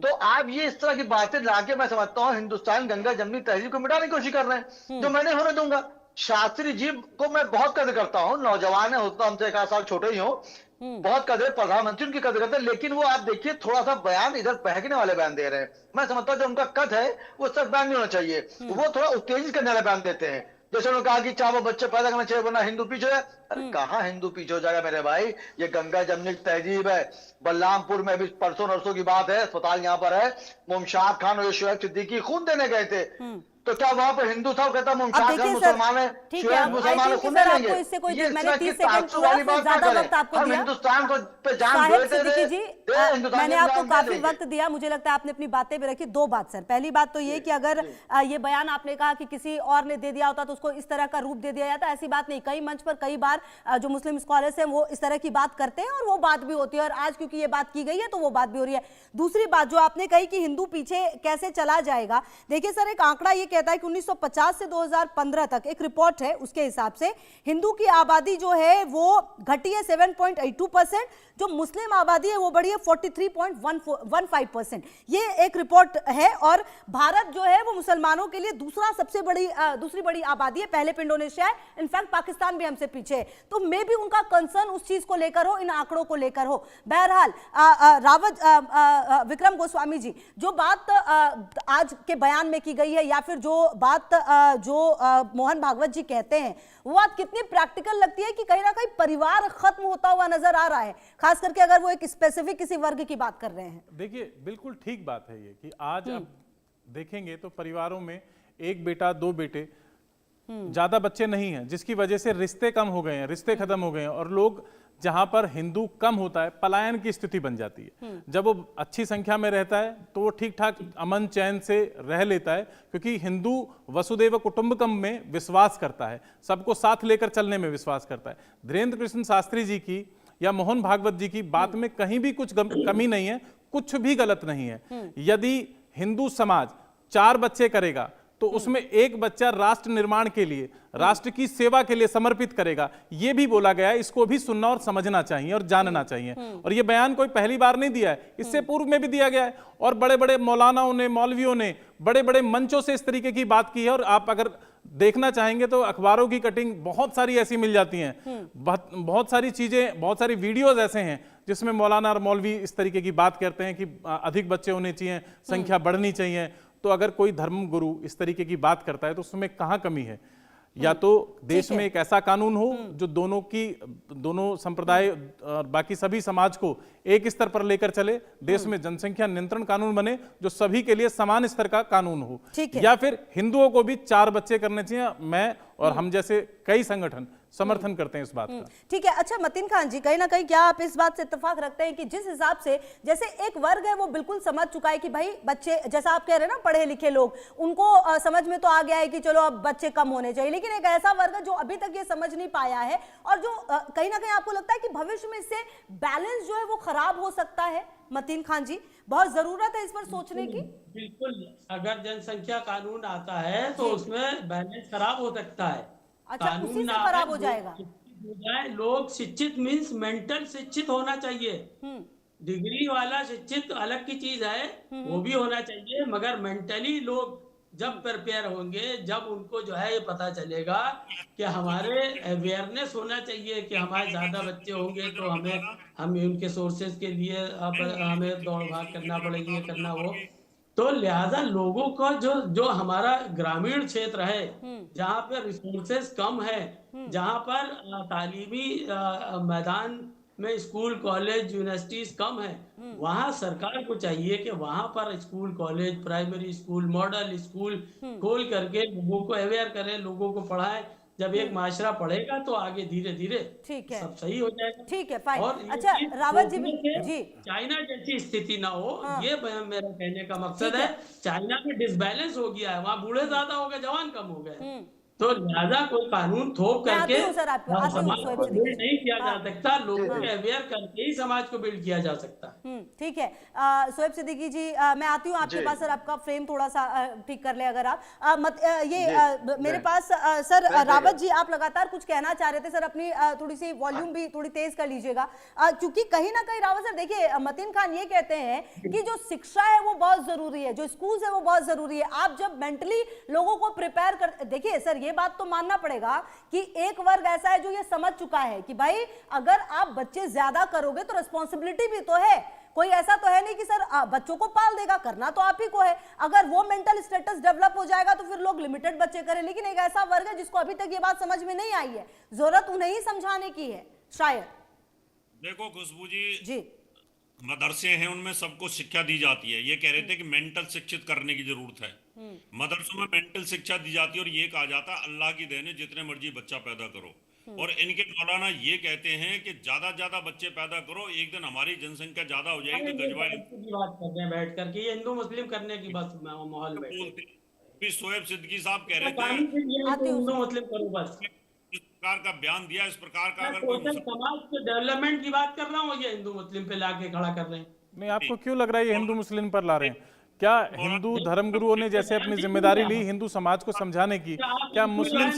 Speaker 7: तो आप ये इस तरह की बातें लाके, मैं समझता हूँ हिंदुस्तान गंगा जमनी तहजीब को मिटाने की कोशिश कर रहे हैं, जो मैं नहीं होने दूंगा। शास्त्री जी को मैं बहुत कदर करता हूँ, नौजवान है, होता हमसे 1 साल छोटे ही हो, बहुत कदर, प्रधानमंत्री उनकी कदर करते हैं, लेकिन वो आप देखिए थोड़ा सा बयान इधर बहकने वाले बयान दे रहे हैं। मैं समझता हूँ जो उनका कद है वो सब बयान नहीं होना चाहिए, वो थोड़ा उत्तेजित करने वाले बयान देते हैं। जैसे उन्होंने कहा कि 4 बच्चे पैदा करना चाहिए वरना हिंदू पीछे है। अरे कहाँ हिंदू पीछे हो जाएगा मेरे भाई, ये गंगा जमनी की तहजीब है। बलरामपुर में भी परसों नरसों की बात है, अस्पताल यहाँ पर है, मुमशाद खान और शोएब सिद्दीकी खून देने गए थे, तो क्या वहां पर हिंदू था, वो कहता
Speaker 1: अब
Speaker 7: 59
Speaker 1: देखिए सर,
Speaker 7: मुसलमान है,
Speaker 1: ठीक है, अब
Speaker 7: मुसलमान
Speaker 1: I
Speaker 7: को
Speaker 1: think
Speaker 7: सुनने
Speaker 1: सर
Speaker 7: लेंगे?
Speaker 1: आपको इससे कोई
Speaker 7: ये
Speaker 1: मैंने
Speaker 7: इतना
Speaker 1: 30
Speaker 7: कि
Speaker 1: सेकंड
Speaker 7: ताज्जुब
Speaker 1: थोड़ा
Speaker 7: वाली
Speaker 1: सा
Speaker 7: बात ना
Speaker 1: ज्यादा
Speaker 7: करें।
Speaker 1: वक्त आपको
Speaker 7: हम
Speaker 1: दिया।
Speaker 7: हिंदुस्तान को पे जान
Speaker 1: साहिब
Speaker 7: देते
Speaker 1: सिद्दीकी जी, मैंने आपको काफी वक्त दिया, मुझे लगता है आपने अपनी बातें भी रखी। दो बात सर, पहली बात तो ये कि अगर ये बयान आपने कहा कि किसी और ने दे दिया होता तो उसको इस तरह का रूप दे दिया जाता, ऐसी बात नहीं। कई मंच पर कई बार जो मुस्लिम स्कॉलर्स हैं वो इस तरह की बात करते हैं और वो बात भी होती है, और आज क्योंकि ये बात की गई है तो वो बात भी हो रही है। दूसरी बात जो आपने कही कि हिंदू पीछे कैसे चला जाएगा, देखिए सर एक आंकड़ा ये कहता है कि 1950 से 2015 तक एक रिपोर्ट है, उसके हिसाब से हिंदू की आबादी जो है वो घटी है 7.82%, जो मुस्लिम आबादी है वो बढ़ी है 43.15%। ये एक रिपोर्ट है। और भारत जो है वो मुसलमानों के लिए दूसरी बड़ी आबादी है, पहले पे इंडोनेशिया है, इनफैक्ट पाकिस्तान भी हमसे पीछे है। तो मे भी उनका कंसर्न उस चीज को लेकर हो, इन आंकड़ों को लेकर हो। बहरहाल विक्रम गोस्वामी जी, जो बात आज के बयान में की गई है या फिर जो बात मोहन भागवत जी कहते हैं, वो बात कितनी प्रैक्टिकल लगती है कि कहीं ना कहीं परिवार खत्म होता हुआ नजर आ रहा है, खास करके अगर वो एक स्पेसिफिक किसी वर्ग की बात कर रहे हैं।
Speaker 4: देखिए बिल्कुल ठीक बात है ये कि आज अब देखेंगे तो परिवारों में एक बेटा दो बेटे, ज्यादा बच्चे नहीं हैं, जिसकी वजह से रिश्ते कम हो गए हैं, रिश्ते खत्म हो गए हैं, और लोग जहां पर हिंदू कम होता है पलायन की स्थिति बन जाती है। जब वो अच्छी संख्या में रहता है तो वो ठीक ठाक अमन चैन से रह लेता है, क्योंकि हिंदू वसुदेव कुटुंबकम में विश्वास करता है, सबको साथ लेकर चलने में विश्वास करता है। धीरेन्द्र कृष्ण शास्त्री जी की या मोहन भागवत जी की बात में कहीं भी कुछ कमी नहीं है, कुछ भी गलत नहीं है। यदि हिंदू समाज 4 बच्चे करेगा तो उसमें एक बच्चा राष्ट्र निर्माण के लिए, राष्ट्र की सेवा के लिए समर्पित करेगा, यह भी बोला गया है। इसको भी सुनना और समझना चाहिए और जानना चाहिए। और यह बयान कोई पहली बार नहीं दिया है, इससे पूर्व में भी दिया गया है, और बड़े बड़े मौलानाओं ने, मौलवियों ने बड़े बड़े मंचों से इस तरीके की बात की है। और आप अगर देखना चाहेंगे तो अखबारों की कटिंग बहुत सारी ऐसी मिल जाती हैं, बहुत सारी चीजें, बहुत सारी वीडियोज ऐसे हैं जिसमें मौलाना और मौलवी इस तरीके की बात करते हैं कि अधिक बच्चे होने चाहिए, संख्या बढ़नी चाहिए। तो अगर कोई धर्म गुरु इस तरीके की बात करता है तो उसमें कहां कमी है? या तो देश में एक ऐसा कानून हो जो दोनों संप्रदाय और बाकी सभी समाज को एक स्तर पर लेकर चले, देश में जनसंख्या नियंत्रण कानून बने जो सभी के लिए समान स्तर का कानून हो, या फिर हिंदुओं को भी 4 बच्चे करने चाहिए। मैं और हम जैसे कई संगठन समर्थन करते हैं इस बात का।
Speaker 1: ठीक है। अच्छा मतीन खान जी, कहीं ना कहीं क्या आप इस बात से इत्तेफाक रखते हैं कि जिस हिसाब से जैसे एक वर्ग है वो बिल्कुल समझ चुका है कि भाई बच्चे, जैसा आप कह रहे हैं ना, पढ़े लिखे लोग, उनको समझ में तो आ गया है कि चलो अब बच्चे कम होने चाहिए, लेकिन एक ऐसा वर्ग है जो अभी तक ये समझ नहीं पाया है और जो कहीं ना कहीं आपको लगता है कि भविष्य में इससे बैलेंस जो है वो खराब हो सकता है। मतीन खान जी, बहुत जरूरत है इस पर सोचने की।
Speaker 6: बिल्कुल, अगर जनसंख्या कानून आता है तो उसमें बैलेंस खराब हो सकता है।
Speaker 1: अच्छा, उसी से खराब हो जाएगा।
Speaker 6: लोग शिक्षित मीन्स मेंटल शिक्षित होना चाहिए। डिग्री वाला शिक्षित अलग की चीज है, वो भी होना चाहिए, मगर मेंटली लोग जब प्रिपेयर होंगे, जब उनको जो है ये पता चलेगा कि हमारे अवेयरनेस होना चाहिए कि हमारे ज्यादा बच्चे होंगे तो हम उनके सोर्सेज के लिए हमें दौड़ भाग करना पड़ेगी, ये करना वो, तो लिहाजा लोगों का जो हमारा ग्रामीण क्षेत्र है जहाँ पे रिसोर्सेज कम है, जहाँ पर तालीमी मैदान में स्कूल कॉलेज यूनिवर्सिटीज कम है, वहाँ सरकार को चाहिए कि वहाँ पर school college, primary school, model school खोल करके लोगों को अवेयर करें, लोगों को पढ़ाएं। जब एक माशरा पढ़ेगा तो आगे धीरे धीरे सब सही हो जाएगा।
Speaker 1: ठीक है, फाइन।
Speaker 6: और
Speaker 1: अच्छा रावत जी जी,
Speaker 6: चाइना जैसी स्थिति ना हो, ये मेरा कहने का मकसद है। चाइना में डिसबैलेंस हो गया है, वहाँ बूढ़े ज्यादा हो गए, जवान कम हो गए, तो लिहाजा कोई कानून थोप करके समाज को बिल्ड नहीं किया जा सकता, लोगों को अवेयर करके ही समाज को बिल्ड किया जा सकता है।
Speaker 1: ठीक है। सोएब सिद्दीकी जी, मैं आती हूँ आपके पास। सर आपका फ्रेम थोड़ा सा ठीक कर ले अगर आप मेरे पास। सर रावत जी, आप लगातार कुछ कहना चाह रहे थे सर, अपनी थोड़ी सी वॉल्यूम भी थोड़ी तेज कर लीजिएगा, क्योंकि कहीं ना कहीं रावत सर देखिए, मतीन खान ये कहते हैं कि जो शिक्षा है वो बहुत जरूरी है, जो स्कूल है वो बहुत जरूरी है। आप जब मेंटली लोगों को प्रिपेयर कर, देखिए सर ये बात तो मानना पड़ेगा कि एक वर्ग ऐसा है जो ये समझ चुका है कि भाई अगर आप बच्चे ज्यादा करोगे तो रिस्पॉन्सिबिलिटी भी तो है, कोई ऐसा तो है नहीं कि सर बच्चों को पाल देगा, करना तो आप ही को है। अगर वो मेंटल स्टेटस डेवलप हो जाएगा तो फिर लोग लिमिटेड बच्चे करें, लेकिन एक ऐसा वर्ग है जिसको अभी तक ये बात समझ में नहीं आई है, जरूरत उन्हें ही समझाने की है शायद।
Speaker 5: देखो खुशबू जी, मदरसे हैं उनमें सबको शिक्षा दी जाती है। ये कह रहे थे कि मेंटल शिक्षित करने की जरूरत है। मदरसों में मेंटल शिक्षा दी जाती है और ये कहा जाता है अल्लाह की देन है, जितने मर्जी बच्चा पैदा करो। और इनके मौलाना ये कहते हैं कि ज्यादा बच्चे पैदा करो, एक दिन हमारी जनसंख्या ज्यादा हो जाएगी तो गजवा
Speaker 6: की बात कर रहे हैं बैठ करके, ये हिंदू मुस्लिम करने की बस माहौल में
Speaker 5: बोलते। फिर शोएब सिद्दीकी साहब कह रहे
Speaker 6: पानी
Speaker 5: थे
Speaker 6: से ये तो हिंदू मुस्लिम करो बस।
Speaker 5: इस प्रकार का बयान दिया, इस प्रकार का
Speaker 6: मैं
Speaker 5: अगर कोई
Speaker 6: टोटल समाज के डेवलपमेंट की बात कर रहा हूँ, ये हिंदू मुस्लिम पे लाके खड़ा कर रहे हैं।
Speaker 4: नहीं, आपको क्यों लग रहा है ये हिंदू मुस्लिम पर ला रहे हैं? क्या हिंदू धर्मगुरुओं ने जैसे अपनी जिम्मेदारी ली हिंदू समाज को समझाने की, क्या मुस्लिम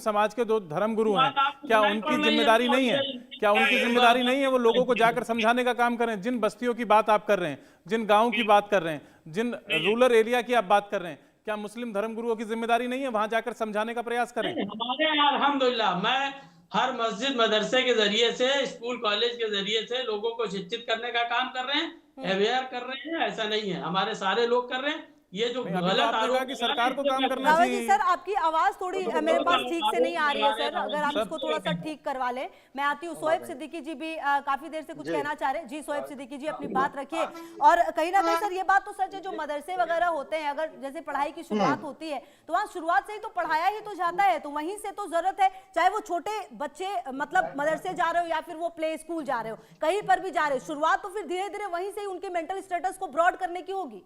Speaker 4: समाज के जो धर्मगुरु हैं, क्या उनकी जिम्मेदारी नहीं है? क्या उनकी जिम्मेदारी नहीं है वो लोगों को जाकर समझाने का काम करें? जिन बस्तियों की बात आप कर रहे हैं, जिन गाँव की बात कर रहे हैं, जिन रूरल एरिया की आप बात कर रहे हैं, क्या मुस्लिम धर्मगुरुओं की जिम्मेदारी नहीं है वहां जाकर समझाने का प्रयास करें?
Speaker 6: हमारे यहाँ अल्हम्दुलिल्लाह मैं हर मस्जिद मदरसे के जरिए से, स्कूल कॉलेज के जरिए से लोगों को शिक्षित करने का काम कर रहे हैं, अवेयर कर रहे हैं। ऐसा नहीं है, हमारे सारे लोग कर रहे हैं। ये जो गलत आरोप
Speaker 4: कि सरकार को काम करना
Speaker 1: रावत
Speaker 4: चाहिए।
Speaker 1: जी सर, आपकी आवाज थोड़ी मेरे पास ठीक से नहीं आ रही है सर, अगर आप इसको थोड़ा सा ठीक करवा लें। मैं आती हूँ, शोएब सिद्दीकी जी भी काफी देर से कुछ कहना चाह रहे हैं। जी शोएब सिद्दीकी जी, अपनी बात रखिए। और कहीं ना कहीं सर ये बात तो सच है, जो मदरसे वगैरह होते हैं, अगर जैसे पढ़ाई की शुरुआत होती है तो वहाँ शुरुआत से ही तो पढ़ाया ही तो जाता है, तो वहीं से तो जरूरत है, चाहे वो छोटे बच्चे मतलब मदरसे जा रहे हो या फिर वो प्ले स्कूल जा रहे हो, कहीं पर भी जा रहे हो, शुरुआत तो फिर धीरे धीरे वहीं से ही उनके मेंटल स्टेटस को ब्रॉड करने की होगी।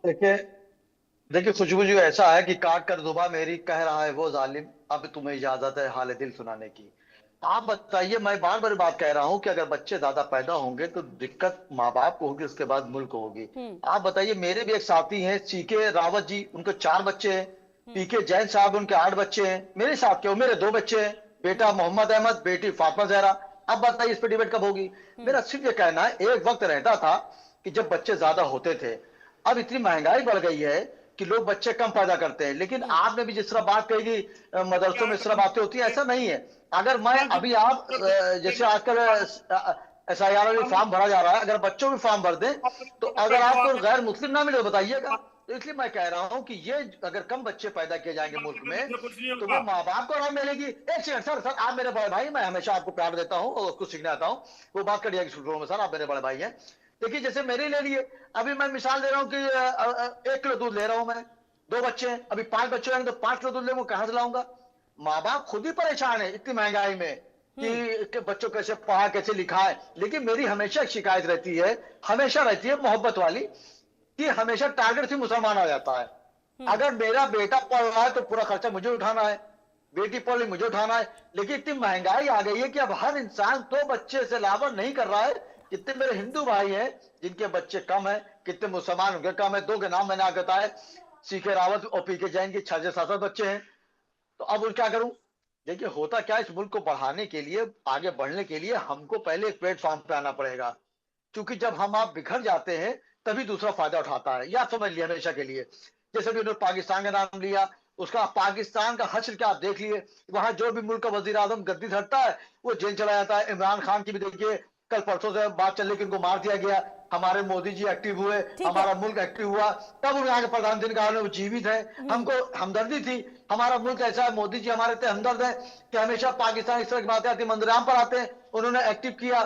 Speaker 7: देखिए खुशबू जी, ऐसा है कि काट कर दुबा मेरी कह रहा है वो जालिम, अब तुम्हें इजाजत है हाल दिल सुनाने की। आप बताइए, मैं बार बार बात कह रहा हूं कि अगर बच्चे ज्यादा पैदा होंगे तो दिक्कत माँ बाप को होगी, उसके बाद मुल्क को होगी। आप बताइए, मेरे भी एक साथी हैं सीके रावत जी, उनको 4 बच्चे हैं। पीके जैन साहब, उनके 8 बच्चे हैं। मेरे साथ के मेरे 2 बच्चे हैं, बेटा मोहम्मद अहमद, बेटी फातिमा जहरा। अब बताइए इस पर डिबेट कब होगी? मेरा सिर्फ ये कहना है, एक वक्त रहता था कि जब बच्चे ज्यादा होते थे, अब इतनी महंगाई बढ़ गई है कि लोग बच्चे कम पैदा करते हैं। लेकिन आपने भी जिस तरह बात कही कि मदरसों में इस तरह बातें होती है, ऐसा नहीं है। अगर मैं अभी आप जैसे आजकल SIR में फॉर्म भरा जा रहा है, अगर बच्चों में फॉर्म भर दें तो अगर आपको गैर मुस्लिम ना मिले बताइएगा। तो इसलिए मैं कह रहा हूं कि ये अगर कम बच्चे पैदा किए जाएंगे मुल्क में तो वो माँ बाप को आराम मिलेगी। एक सेकंड सर, आप मेरे बड़े भाई, मैं हमेशा आपको प्यार देता हूँ और कुछ सीखने आता हूँ, वो बात करिएगा शुरू में सर, आप मेरे बड़े भाई हैं। देखिए जैसे मेरे ले लिए, अभी मैं मिसाल दे रहा हूँ कि 1 किलो दूध ले रहा हूं मैं, 2 बच्चे हैं, अभी 5 बच्चे होंगे तो 5 किलो दूध ले, वो कहां से लाऊंगा? माँ बाप खुद ही परेशान है इतनी महंगाई में कि बच्चों कैसे पढ़ा, कैसे लिखाए। लेकिन मेरी हमेशा शिकायत रहती है, हमेशा रहती है मोहब्बत वाली, कि हमेशा टारगेट से मुसलमान आ जाता है। अगर मेरा बेटा पढ़ रहा है तो पूरा खर्चा मुझे उठाना है, बेटी पढ़ रही मुझे उठाना है। लेकिन इतनी महंगाई आ गई है कि अब हर इंसान 2 बच्चे से अलावा नहीं कर रहा है। कितने मेरे हिंदू भाई हैं जिनके बच्चे कम है, कितने मुसलमान उनके कम है। 2 के नाम मैंने आगे बताया, सीके रावत और पीके जैन के 6 से 7 बच्चे हैं। तो अब उन क्या करूं? देखिए होता क्या, इस मुल्क को बढ़ाने के लिए, आगे बढ़ने के लिए हमको पहले एक प्लेटफॉर्म पे आना पड़ेगा, क्योंकि जब हम आप बिखर जाते हैं तभी दूसरा फायदा उठाता है। या समझ लिया हमेशा के लिए, जैसे भी उन्होंने पाकिस्तान का नाम लिया, उसका पाकिस्तान का हश्र क्या आप देख लिए, वहां जो भी मुल्क का वजीर आजम गद्दी धरता है वो जेल चला जाता है। इमरान खान की भी देखिए, कल परसों से बात चल रही कि उनको मार दिया गया। हमारे मोदी जी एक्टिव हुए, हमारा मुल्क एक्टिव हुआ, तब उन्होंने आगे प्रधानमंत्री कहा वो जीवित है, हमको हमदर्दी थी। हमारा मुल्क ऐसा है, मोदी जी हमारे इतने हमदर्द है कि हमेशा पाकिस्तान इस तरह की बातें आती, मंदिराम पर आते हैं, उन्होंने एक्टिव किया,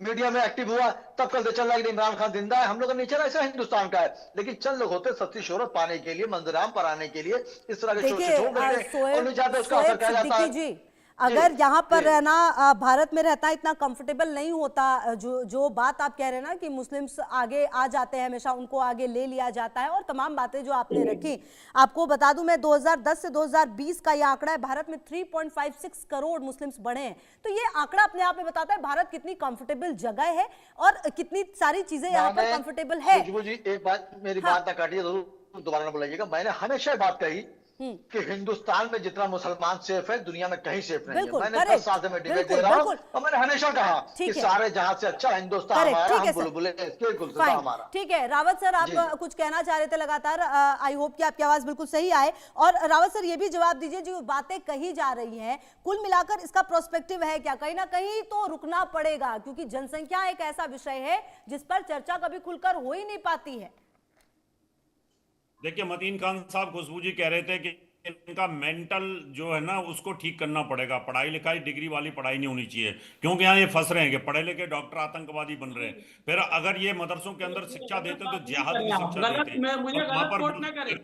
Speaker 7: मीडिया में एक्टिव हुआ, तब कल चल रहा है कि इमरान खान जिंदा है। हम लोग का नेचर ऐसा हिंदुस्तान का है। लेकिन चंद लोग होते सत्ती शोहरत पाने के लिए, मंदिराम पर आने के लिए इस तरह के छोटे और नहीं चाहते, उसका असर क्या जाता है।
Speaker 1: अगर यहाँ पर रहना, भारत में रहना इतना कंफर्टेबल नहीं होता, जो बात आप कह रहे हैं ना कि मुस्लिम्स आगे आ जाते हैं, हमेशा उनको आगे ले लिया जाता है, और तमाम बातें जो आपने रखी, आपको बता दूं मैं 2010 से 2020 का ये आंकड़ा है, भारत में 3.56 करोड़ मुस्लिम्स बढ़े हैं। तो ये आंकड़ा अपने आप में बताता है भारत कितनी कंफर्टेबल जगह है और कितनी सारी चीजें यहाँ पर कंफर्टेबल है।
Speaker 7: जी एक बात, मेरी बात ना काटिए, दोबारा ना बुलाइएगा। मैंने हमेशा बात कही कि हिंदुस्तान में जितना मुसलमान सेफ है दुनिया में कहीं सेफ नहीं है। मैंने 10 साल से मैं डिबेट दे रहा हूं और मैंने हमेशा कहा कि सारे जहां से अच्छा हिंदुस्तान हमारा, हम बुलबुले इसके गुलसिता हमारा।
Speaker 1: ठीक है रावत सर, आप कुछ कहना चाह रहे थे लगातार, आई होप कि आपकी आवाज बिल्कुल सही आए। और रावत सर ये भी जवाब दीजिए, जो बातें कही जा रही हैं कुल मिलाकर इसका प्रोस्पेक्टिव है क्या? कहीं ना कहीं तो रुकना पड़ेगा, क्योंकि जनसंख्या एक ऐसा विषय है जिस पर चर्चा कभी खुलकर हो ही नहीं पाती है।
Speaker 5: देखिए मतीन खान साहब, खुशबू जी कह रहे थे कि इनका मेंटल जो है ना उसको ठीक करना पड़ेगा। पढ़ाई लिखाई डिग्री वाली पढ़ाई नहीं होनी चाहिए, क्योंकि यहाँ ये फंस रहे हैं कि पढ़े लिखे डॉक्टर आतंकवादी बन रहे हैं। फिर अगर ये मदरसों के अंदर शिक्षा देते तो जिहाद की शिक्षा
Speaker 6: गलत,
Speaker 5: देते,
Speaker 6: मैं मुझे
Speaker 5: और वहां
Speaker 6: गलत
Speaker 5: पर
Speaker 6: कोट ना करें।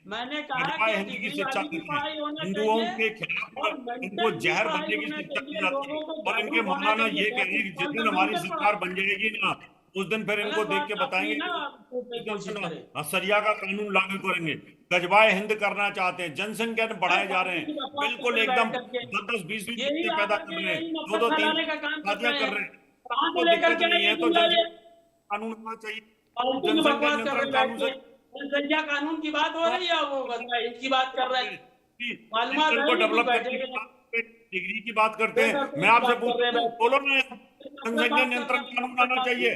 Speaker 6: मैंने कहा कि
Speaker 5: हिंदी की
Speaker 6: डिग्री
Speaker 5: शिक्षा
Speaker 6: वाली भी
Speaker 5: देते
Speaker 6: पढ़ाई
Speaker 5: हैं,
Speaker 6: होना
Speaker 5: हिंदुओं
Speaker 6: चाहिए
Speaker 5: के खिलाफ
Speaker 6: और
Speaker 5: इनको
Speaker 6: मेंटल
Speaker 5: जहर
Speaker 6: पढ़ाई
Speaker 5: बनने की
Speaker 6: होना
Speaker 5: शिक्षा दी
Speaker 6: चाहिए,
Speaker 5: जाती है।
Speaker 6: लोगों को
Speaker 5: और इनके
Speaker 6: जागरूक होना
Speaker 5: मौलाना
Speaker 6: चाहिए।
Speaker 5: ये कह रहे हैं कि जिस दिन हमारी सरकार बन जाएगी ना, उस दिन फिर इनको देख के बताएंगे कि
Speaker 6: कोशिश करें।
Speaker 5: सरिया का कानून लागू करेंगे। गजबाए हिंद करना चाहते हैं, जनसंख्या बढ़ाए जा रहे हैं, बिल्कुल एकदम 10-10, 20-20
Speaker 6: यही
Speaker 5: बच्चे पैदा
Speaker 6: आकर
Speaker 5: कर
Speaker 6: के
Speaker 5: रहे हैं,
Speaker 6: यही नफरत
Speaker 5: 2-2,
Speaker 6: फैलाने का
Speaker 5: 3
Speaker 6: काम कर
Speaker 5: शादियां
Speaker 6: रहे
Speaker 5: कर
Speaker 6: हैं।
Speaker 5: रहे हैं।
Speaker 6: कहाँ से
Speaker 5: कोई
Speaker 6: लेकर
Speaker 5: दिक्कत
Speaker 6: के
Speaker 5: नहीं
Speaker 6: आए
Speaker 5: है, तो
Speaker 6: गुंडा ये?
Speaker 5: कानून होना चाहिए,
Speaker 6: फालतू की
Speaker 5: जनसंख्या
Speaker 6: बकवास कर
Speaker 5: नियंत्रण
Speaker 6: रहे
Speaker 5: कानून से।
Speaker 6: हैं। जनसंख्या कानून की बात हो रही है, वो इनकी बात कर रहे हैं। मालूमात है
Speaker 5: को
Speaker 6: नहीं,
Speaker 5: डेवलप
Speaker 6: बैठे
Speaker 5: करने की
Speaker 6: हुए
Speaker 5: बात पे डिग्री की बात करते हैं।
Speaker 6: बेशर्त
Speaker 5: मैं आपसे
Speaker 6: बात कर रहे
Speaker 5: पूछता हूँ,
Speaker 6: हैं।
Speaker 5: बोलो ना, जनसंख्या नियंत्रण कानून आना चाहिए,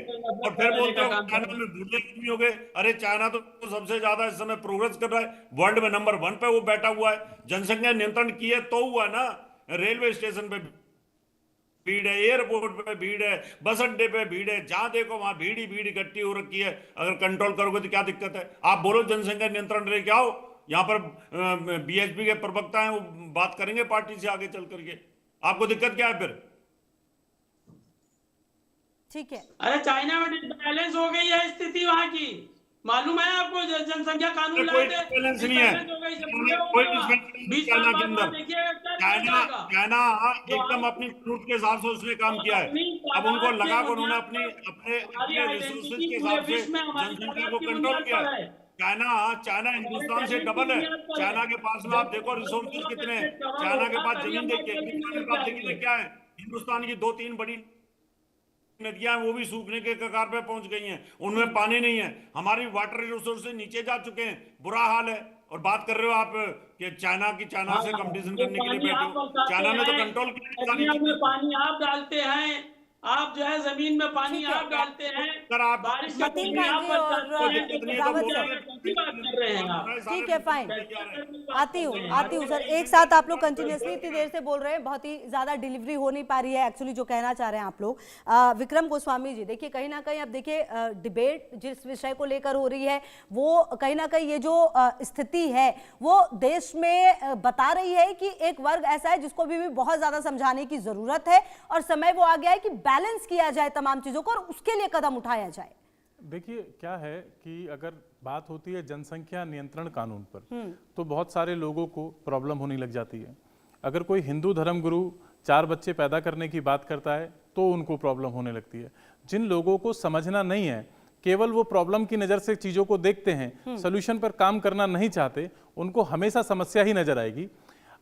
Speaker 5: और फिर बोलते हो
Speaker 6: काम
Speaker 5: चाइना में बूढ़े आदमी हो गए। अरे चाइना तो सबसे ज्यादा इस समय प्रोग्रेस कर रहा है, वर्ल्ड में नंबर 1 पे वो बैठा हुआ है। जनसंख्या नियंत्रण किए तो हुआ ना। रेलवे स्टेशन पे भीड़ है, एयरपोर्ट पे भीड़ है, बस अड्डे पे भीड़ है, जहां देखो वहां भीड़ ही भीड़ इकट्ठी हो रखी है। अगर कंट्रोल करोगे तो क्या दिक्कत है? आप बोलो जनसंख्या नियंत्रण लेके आओ, यहाँ पर बीएचपी के प्रवक्ता हैं, वो बात करेंगे पार्टी से आगे चल करके। आपको दिक्कत क्या है फिर?
Speaker 1: ठीक है।
Speaker 6: अरे चाइना में डिसबैलेंस हो गई है स्थिति वहां की, मालूम है आपको? जनसंख्या कानून
Speaker 5: कोई
Speaker 6: लाए थे,
Speaker 5: डिसबैलेंस नहीं है, कोई डिसबैलेंस नहीं चाइना के अंदर। चाइना एकदम अपनी जरूरत के हिसाब से उसने काम किया है। अब उनको लगा कि उन्होंने अपने रिसोर्सेज के हिसाब से जनसंख्या को कंट्रोल किया है। चाइना हिंदुस्तान से डबल है। चाइना के पास में आप देखो रिसोर्सेज कितने हैं। चाइना के पास जमीन देखिए, हिंदुस्तान के पास देखिए क्या है। हिंदुस्तान की 2-3 बड़ी नदियां वो भी सूखने के कगार पे पहुंच गई हैं, उनमें पानी नहीं है। हमारी वाटर रिसोर्सेज नीचे जा चुके हैं, बुरा हाल है। और बात कर रहे हो आप कि चाइना से कंपटीशन करने के लिए बैठे हो। चाइना ने तो कंट्रोल किया सारी चीजें।
Speaker 6: पानी आप डालते हैं, आप जो है जमीन में पानी आप डालते हैं,
Speaker 5: अगर आप
Speaker 6: बारिश का
Speaker 1: मतीन
Speaker 6: पानी आप
Speaker 1: खान जी और
Speaker 6: बचाते हैं,
Speaker 1: रावत
Speaker 6: तो
Speaker 1: सर,
Speaker 6: कैसी बात कर रहे हैं आप?
Speaker 1: ठीक है, फाइन, आती हूँ सर। एक साथ आप लोग कंटिन्यूसली इतनी देर से बोल रहे हैं, बहुत ही ज्यादा डिलीवरी हो नहीं पा रही है एक्चुअली जो कहना चाह रहे हैं आप लोग। विक्रम गोस्वामी जी, देखिए कहीं ना कहीं अब देखिए डिबेट जिस विषय को लेकर हो रही है वो कहीं ना कहीं ये जो स्थिति है वो देश में बता रही है कि एक वर्ग ऐसा है जिसको भी बहुत ज्यादा समझाने की जरूरत है और समय वो आ गया है कि बैलेंस किया जाए तमाम चीजों को और उसके लिए कदम उठाया जाए।
Speaker 4: देखिए क्या है कि अगर बात होती है जनसंख्या नियंत्रण कानून पर, तो बहुत सारे लोगों को प्रॉब्लम होने लग जाती है। अगर कोई हिंदू धर्मगुरु 4 बच्चे पैदा करने की बात करता है तो उनको प्रॉब्लम होने लगती है। जिन लोगों को समझना नहीं है, केवल वो प्रॉब्लम की नज़र से चीज़ों को देखते हैं, सोल्यूशन पर काम करना नहीं चाहते, उनको हमेशा समस्या ही नजर आएगी।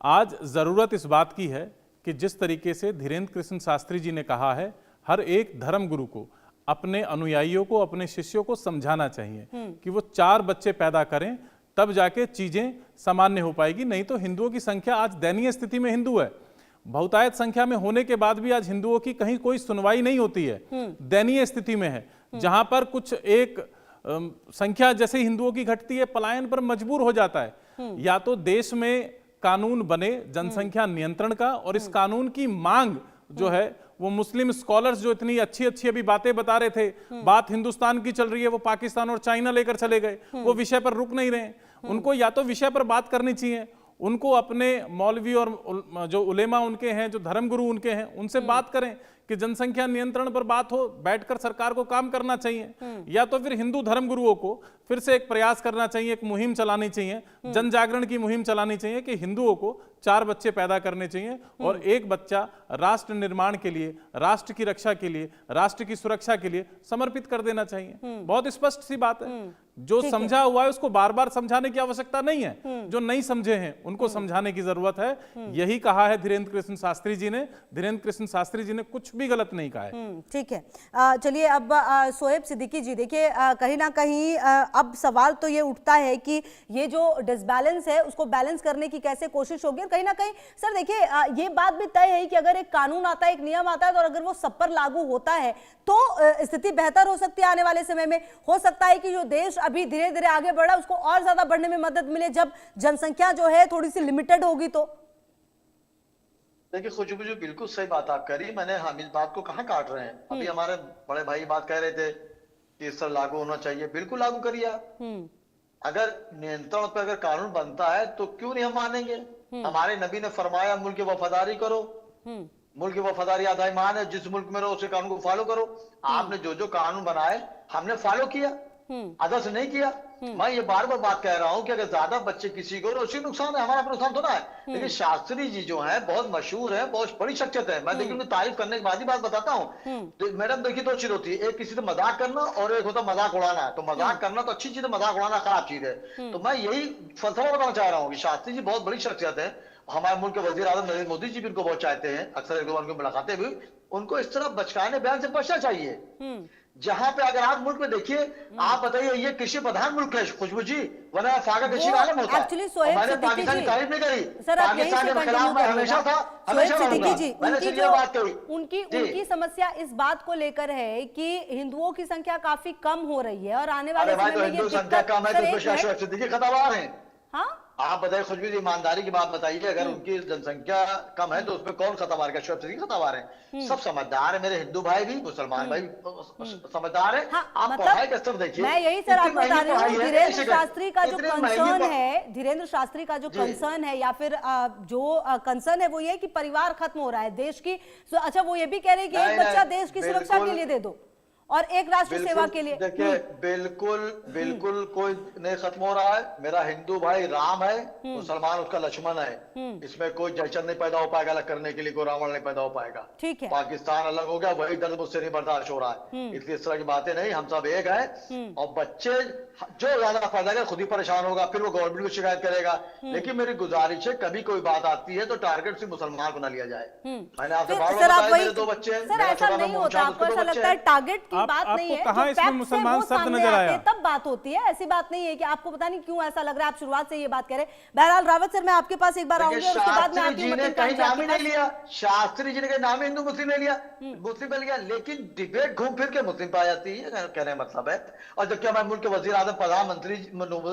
Speaker 4: आज ज़रूरत इस बात की है कि जिस तरीके से धीरेन्द्र कृष्ण शास्त्री जी ने कहा है, हर एक धर्मगुरु को अपने अनुयायियों को, अपने शिष्यों को समझाना चाहिए कि वो 4 बच्चे पैदा करें, तब जाके चीजें सामान्य हो पाएगी। नहीं तो हिंदुओं की संख्या आज दयनीय स्थिति में हिंदू है, बहुतायत संख्या में होने के बाद भी आज हिंदुओं की कहीं कोई सुनवाई नहीं होती है, दयनीय स्थिति में है। जहां पर कुछ एक संख्या जैसे हिंदुओं की घटती है, पलायन पर मजबूर हो जाता है। या तो देश में कानून बने जनसंख्या नियंत्रण का, और इस कानून की मांग जो है वो मुस्लिम स्कॉलर्स जो इतनी अच्छी अच्छी अभी बातें बता रहे थे, बात हिंदुस्तान की चल रही है, वो पाकिस्तान और चाइना लेकर चले गए, वो विषय पर रुक नहीं रहे। उनको या तो विषय पर बात करनी चाहिए, उनको अपने मौलवी और जो उलेमा उनके हैं, जो धर्मगुरु उनके हैं, उनसे बात करें कि जनसंख्या नियंत्रण पर बात हो, बैठकर सरकार को काम करना चाहिए। या तो फिर हिंदू धर्मगुरुओं को फिर से एक प्रयास करना चाहिए, एक मुहिम चलानी चाहिए, जन जागरण की मुहिम चलानी चाहिए कि हिंदुओं को 4 बच्चे पैदा करने चाहिए और एक बच्चा राष्ट्र निर्माण के लिए, राष्ट्र की रक्षा के लिए, राष्ट्र की सुरक्षा के लिए समर्पित कर देना चाहिए। बहुत स्पष्ट सी बात है। जो समझा हुआ है उसको बार बार समझाने की आवश्यकता नहीं है, जो नहीं समझे हैं उनको समझाने की जरूरत है। यही कहा है धीरेन्द्र कृष्ण शास्त्री जी ने। धीरेन्द्र कृष्ण शास्त्री जी ने कुछ भी गलत नहीं कहा है।
Speaker 1: ठीक है, चलिए अब शोएब सिद्दीकी जी, देखिए कहीं ना कहीं अब सवाल तो ये उठता है कि ये जो डिसबैलेंस है उसको बैलेंस करने की कैसे कोशिश होगी। और कहीं ना कहीं सर देखिए ये बात भी तय है कि अगर एक कानून आता है, एक नियम आता है, तो अगर वो सब पर लागू होता है तो स्थिति बेहतर हो सकती है आने वाले समय में। हो सकता है कि जो देश अभी धीरे धीरे आगे बढ़ा उसको और ज्यादा बढ़ने में मदद मिले जब जनसंख्या जो है थोड़ी सी लिमिटेड होगी। तो
Speaker 7: देखिए खुशबू जी, बिल्कुल सही बात आप कह रही है। मैंने हम इस बात को कहाँ काट रहे हैं। अभी हमारे बड़े भाई बात कह रहे थे कि इस तरह लागू होना चाहिए, बिल्कुल लागू करिए आप। अगर नियंत्रण पर अगर कानून बनता है तो क्यों नहीं हम मानेंगे। हमारे नबी ने फरमाया मुल्क की वफादारी करो, मुल्क की वफादारी आधा ईमान है, जिस मुल्क में रहो उसे कानून को फॉलो करो। आपने जो जो कानून बनाए हमने फॉलो किया, अदर्स नहीं किया। मैं ये बार बार बात कह रहा हूं कि अगर ज्यादा बच्चे किसी को उसी नुकसान है, हमारा नुकसान थोड़ा है। लेकिन शास्त्री जी जो है बहुत मशहूर है, बहुत बड़ी शख्सियत है। मैं देखिए उनकी तारीफ करने के बाद ही बात बताता हूँ। तो मैडम देखिए दो चीज होती है, एक किसी से मजाक करना और एक होता मजाक उड़ाना। तो मजाक करना तो अच्छी चीज है, मजाक उड़ाना खराब चीज है। तो मैं यही फलसफा बताना चाह रहा हूँ कि शास्त्री जी बहुत बड़ी शख्सियत है। हमारे मुल्क के वजीर आजम नरेंद्र मोदी जी भी उनको बहुत चाहते हैं, अक्सर एक दो बार उनकी मुलाकातें भी। उनको इस तरह बचकाने बयान से बचना चाहिए। जहां पे अगर आप मुल्क में देखिए, आप बताइए ये कृषि प्रधान मुल्क है खुशबू जी, वरना फाका कृषि का आलम होता है। मैंने पाकिस्तान की तारीफ नहीं करी, पाकिस्तान के खिलाफ मैं हमेशा था, हमेशा रहूंगा। मैंने सिर्फ ये बात कही।
Speaker 1: उनकी समस्या इस बात को लेकर है कि हिंदुओं की संख्या काफी कम हो रही है और आने वाले समय में
Speaker 7: हिंदू संख्या कम है तो खतरनाक है। हाँ आप बताइए खुशबू जी, ईमानदारी की बात बताइए, अगर उनकी जनसंख्या कम है तो उसमें कौन खतरनाक है? शोएब सिद्दीकी खतरनाक है। सब समझदार है, मेरे हिंदू भाई भी, मुसलमान भाई समझदार है। आप पढ़ाई का स्तर देखिए।
Speaker 1: मैं यही सर आपको बता रही हूँ, धीरेन्द्र शास्त्री का जो कंसर्न है, धीरेन्द्र शास्त्री का जो कंसर्न है या फिर जो कंसर्न है वो ये कि परिवार खत्म हो रहा है देश की। अच्छा वो ये भी कह रहे हैं कि एक बच्चा देश की सुरक्षा के लिए दे दो और एक राष्ट्र सेवा के लिए।
Speaker 7: देखिए बिल्कुल कोई नहीं खत्म हो रहा है। मेरा हिंदू भाई राम है, मुसलमान उसका लक्ष्मण है। इसमें कोई जयचंद नहीं पैदा हो पाएगा अलग करने के लिए, कोई रावण नहीं पैदा हो पाएगा।
Speaker 1: ठीक है,
Speaker 7: पाकिस्तान अलग हो गया, वही दर्द मुझसे नहीं बर्दाश्त हो रहा है। इसलिए इस तरह की बातें नहीं, हम सब एक हैं। और बच्चे जो ज्यादा पैदा करे खुद ही परेशान होगा, फिर वो गवर्नमेंट को शिकायत करेगा। लेकिन मेरी गुजारिश है कभी कोई बात आती है तो टारगेट सिर्फ मुसलमान को ना लिया जाए। मैंने आपसे बार बताया मेरे 2 बच्चे हैं।
Speaker 1: सर ऐसा नहीं होता, आपको ऐसा लगता है टारगेट की बात नहीं है,
Speaker 4: कहां इसमें मुसलमान शब्द नजर आया?
Speaker 1: तब बात होती है, ऐसी बात नहीं है कि आपको पता नहीं क्यों ऐसा लग रहा है, आप शुरुआत से ये बात कह रहे हैं। बहरहाल रावत सर मैं आपके पास एक बार आऊंगी और उसके बाद में
Speaker 7: शास्त्री जी ने कहीं नाम ही नहीं लिया, शास्त्री जी ने कहीं नाम हिंदू मुस्लिम नहीं लिया, मुस्लिम लिया। लेकिन डिबेट घूम फिर के मुस्लिम पे आ जाती है, कहने मतलब है। और जबकि हमारे मुल्क के वजीर आजम प्रधानमंत्री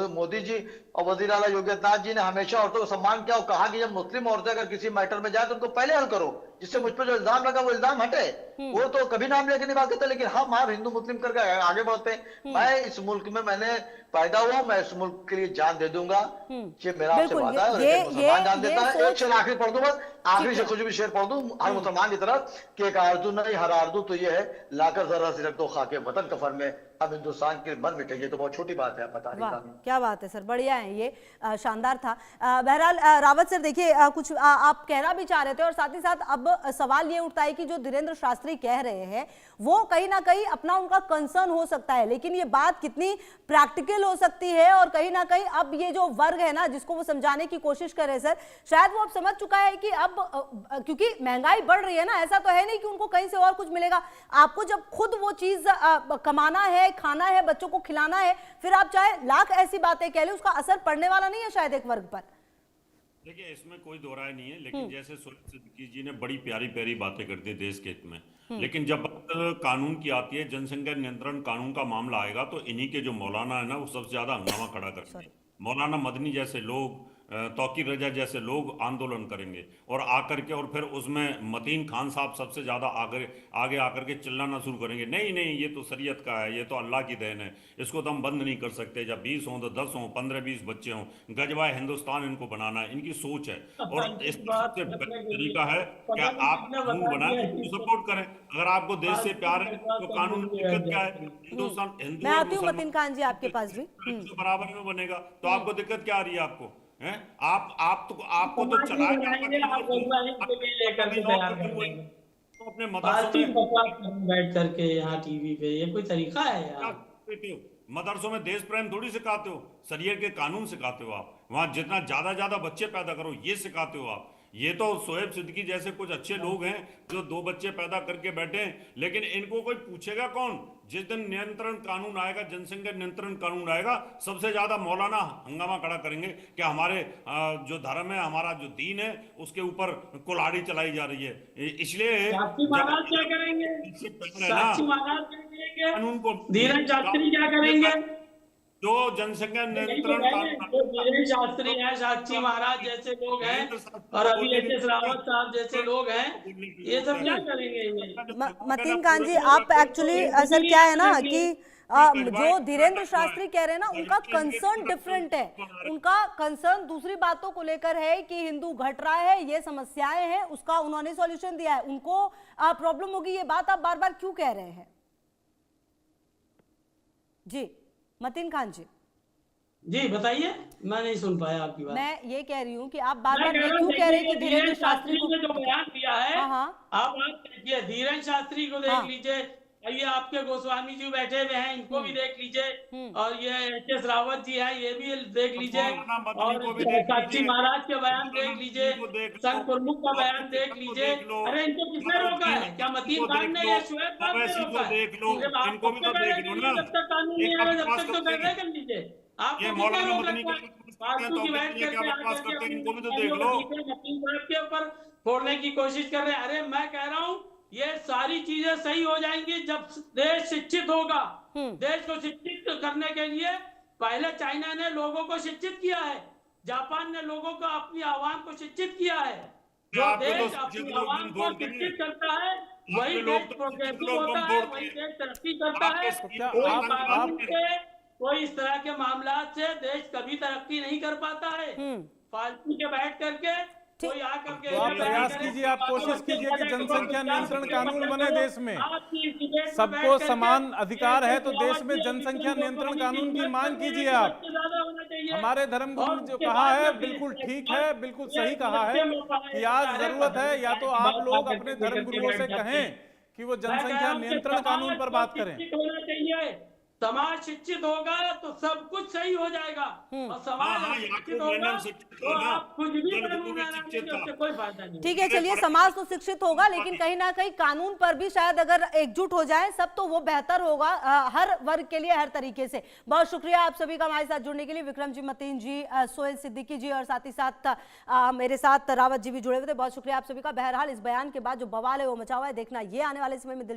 Speaker 7: मोदी जी और वजीर आला योगी आदित्यनाथ जी ने हमेशा औरतों को सम्मान किया और कहा कि जब मुस्लिम औरतें अगर किसी मैटर में जाए तो उनको पहले हल करो, जिससे मुझ पर जो इल्जाम लगा वो इल्जाम हटे। वो तो कभी नाम लेके नहीं बात करते, लेकिन हम आप हिंदू मुस्लिम करके आगे बढ़ते हैं। मैं इस मुल्क में मैंने पैदा हुआ, मैं इस मुल्क के लिए जान दे दूंगा, ये मेरा आपसे वादा है। मुसलमान जान देता है। एक शेर आखिरी पढ़ दूं, बस आखिरी से कुछ भी शेर पढ़ दूं हर मुसलमान की तरफ कि एक आरज़ू नहीं, हर आरज़ू तो ये है लाकर जरा सी रख दो खाके वतन कफन में, अब हिंदुस्तान के मन मिटेंगे। तो बहुत छोटी बात है, आप बता रही।
Speaker 1: क्या बात है सर, बढ़िया है, ये शानदार था। बहरहाल रावत सर देखिए कुछ आप कहना भी चाह रहे थे और साथ ही साथ अब सवाल ये उठता है कि जो धीरेन्द्र शास्त्री कह रहे हैं वो कहीं ना कहीं अपना उनका कंसर्न हो सकता है, लेकिन ये बात कितनी प्रैक्टिकल हो सकती है और कहीं ना कहीं अब ये जो वर्ग है ना जिसको वो समझाने की कोशिश कर रहे हैं सर, शायद वो अब समझ चुका है कि अब क्योंकि महंगाई बढ़ रही है ना, ऐसा तो है नहीं कि उनको कहीं से और कुछ मिलेगा। आपको जब खुद वो चीज कमाना है, खाना है, बच्चों को खिलाना है, फिर आप चाहे लाख ऐसी बातें कह ले, उसका असर पड़ने वाला नहीं है शायद एक वर्ग पर।
Speaker 5: देखिए इसमें कोई दो राय नहीं है, लेकिन जैसे शोएब सिद्दीकी जी ने बड़ी प्यारी प्यारी बातें कर दी देश के हित में, लेकिन जब बात कानून की आती है, जनसंख्या नियंत्रण कानून का मामला आएगा तो इन्हीं के जो मौलाना है ना वो सबसे ज्यादा हंगामा खड़ा करेंगे। मौलाना मदनी जैसे लोग, तौकीर रजा जैसे लोग आंदोलन करेंगे और आकर के, और फिर उसमें मतीन खान साहब सबसे ज्यादा आगे आकर के चिल्लाना शुरू करेंगे, नहीं नहीं ये तो शरीयत का है, ये तो अल्लाह की देन है, इसको तो हम बंद नहीं कर सकते। जब 20 हों तो 10 हों, 15-20 बच्चे हों, गजवाए हिंदुस्तान इनको बनाना है, इनकी सोच है। और इस सबसे बेहतर तरीका है क्या आप कानून बनाए, उसको सपोर्ट करें। अगर आपको देश से प्यार है तो कानून की दिक्कत क्या है? हिंदुस्तान हिंदू
Speaker 1: मैं आती हूं मतीन खान जी आपके पास भी
Speaker 5: बराबर में बनेगा, तो आपको दिक्कत क्या आ रही है? आपको हैं आपको तो चला अपने
Speaker 6: बैठ करके यहाँ टीवी पे, ये कोई तरीका है यार?
Speaker 5: मदरसों में देश प्रेम थोड़ी सिखाते हो, शरीयत के कानून सिखाते हो आप। वहां जितना ज्यादा बच्चे पैदा करो ये सिखाते हो आप। ये तो शोएब सिद्दीकी जैसे कुछ अच्छे लोग हैं जो 2 बच्चे पैदा करके बैठे हैं, लेकिन इनको कोई पूछेगा कौन? जिस दिन नियंत्रण कानून आएगा, जनसंख्या नियंत्रण कानून आएगा, सबसे ज्यादा मौलाना हंगामा खड़ा करेंगे कि हमारे जो धर्म है, हमारा जो दीन है, उसके ऊपर कुल्हाड़ी चलाई जा रही है। इसलिए
Speaker 6: क्या करेंगे?
Speaker 5: कानून को
Speaker 6: धीरेन्द्र शास्त्री क्या करेंगे?
Speaker 5: जो जनसंख्या नियंत्रण
Speaker 6: धीरेन्द्र शास्त्री हैं, साक्षी महाराज जैसे लोग हैं, और अभी एच.एस. रावत साहब जैसे लोग हैं, ये सब क्या करेंगे?
Speaker 1: मतीन खान जी आप एक्चुअली सर क्या है ना कि जो धीरेन्द्र शास्त्री कह रहे हैं ना, उनका कंसर्न डिफरेंट है। उनका कंसर्न दूसरी बातों को लेकर है कि हिंदू घट रहा है, ये समस्याएं हैं, उसका उन्होंने सॉल्यूशन दिया है। उनको प्रॉब्लम होगी, ये बात आप बार बार क्यों कह रहे हैं? जी मतीन खान जी।
Speaker 6: जी बताइए, मैं नहीं सुन पाया आपकी बात।
Speaker 1: मैं ये कह रही हूँ कि आप बार बार ये क्यों कह रहे हैं कि धीरेन्द्र शास्त्री
Speaker 6: ने जो बयान दिया है,
Speaker 1: हाँ।
Speaker 6: आप देखिए धीरेन्द्र शास्त्री को देख लीजिए, ये आपके गोस्वामी जी बैठे हुए हैं, इनको भी देख लीजिए, और ये एच.एस. रावत जी हैं, ये भी देख लीजिए, और साक्षी महाराज के बयान देख लीजिए, संघ प्रमुख का बयान देख लीजिए। अरे इनको किसने रोका है? क्या मतीन खान ने या शुएब खान ने रोका है? जब तक कानून नहीं आ रहा, जब तक तो कर कर लीजिए। आपको किसने रोक रखा है? फालतू की बैठ करके मतीन साहब के ऊपर फोड़ने की कोशिश कर रहे हैं। अरे मैं कह रहा हूँ ये सारी चीजें सही हो जाएंगी जब देश शिक्षित होगा। देश को शिक्षित करने के लिए पहले चाइना ने लोगों को शिक्षित किया है, जापान ने लोगों को, अपनी आवाम को शिक्षित किया है। जो देश अपनी आवाम को शिक्षित करता है वही देश प्रोग्रेसिव होता है, वही देश तरक्की करता है। कोई कानून से, कोई इस तरह के मामला से देश कभी तरक्की नहीं कर पाता है। फालतू के बैठ करके कोई आकर के
Speaker 4: तो आप प्रयास कीजिए, आप कोशिश कीजिए कि जनसंख्या नियंत्रण कानून बने देश में। सबको समान अधिकार है तो देश में जनसंख्या नियंत्रण कानून की मांग कीजिए। आप हमारे धर्मगुरु जो कहा है बिल्कुल ठीक है, बिल्कुल सही कहा है कि आज जरूरत है या तो आप लोग अपने धर्मगुरुओं से कहें कि वो जनसंख्या नियंत्रण कानून पर बात करें।
Speaker 6: समाज शिक्षित होगा तो सब कुछ सही हो जाएगा, और समाज शिक्षित होगा तो आप कुछ भी कानून बनाएंगे, उससे कोई फायदा नहीं।
Speaker 1: ठीक है, चलिए समाज तो शिक्षित होगा, लेकिन कहीं ना कहीं कानून पर भी शायद अगर एकजुट हो जाए सब तो वो बेहतर होगा हर वर्ग के लिए, हर तरीके से। बहुत शुक्रिया आप सभी का हमारे साथ जुड़ने के लिए। विक्रम जी, मतीन जी, सोहेल सिद्दीकी जी और साथ ही साथ मेरे साथ रावत जी भी जुड़े हुए थे। बहुत शुक्रिया आप सभी का। बहरहाल इस बयान के बाद जो बवाल है वो मचा हुआ है, देखना ये आने वाले समय में दिलचस्प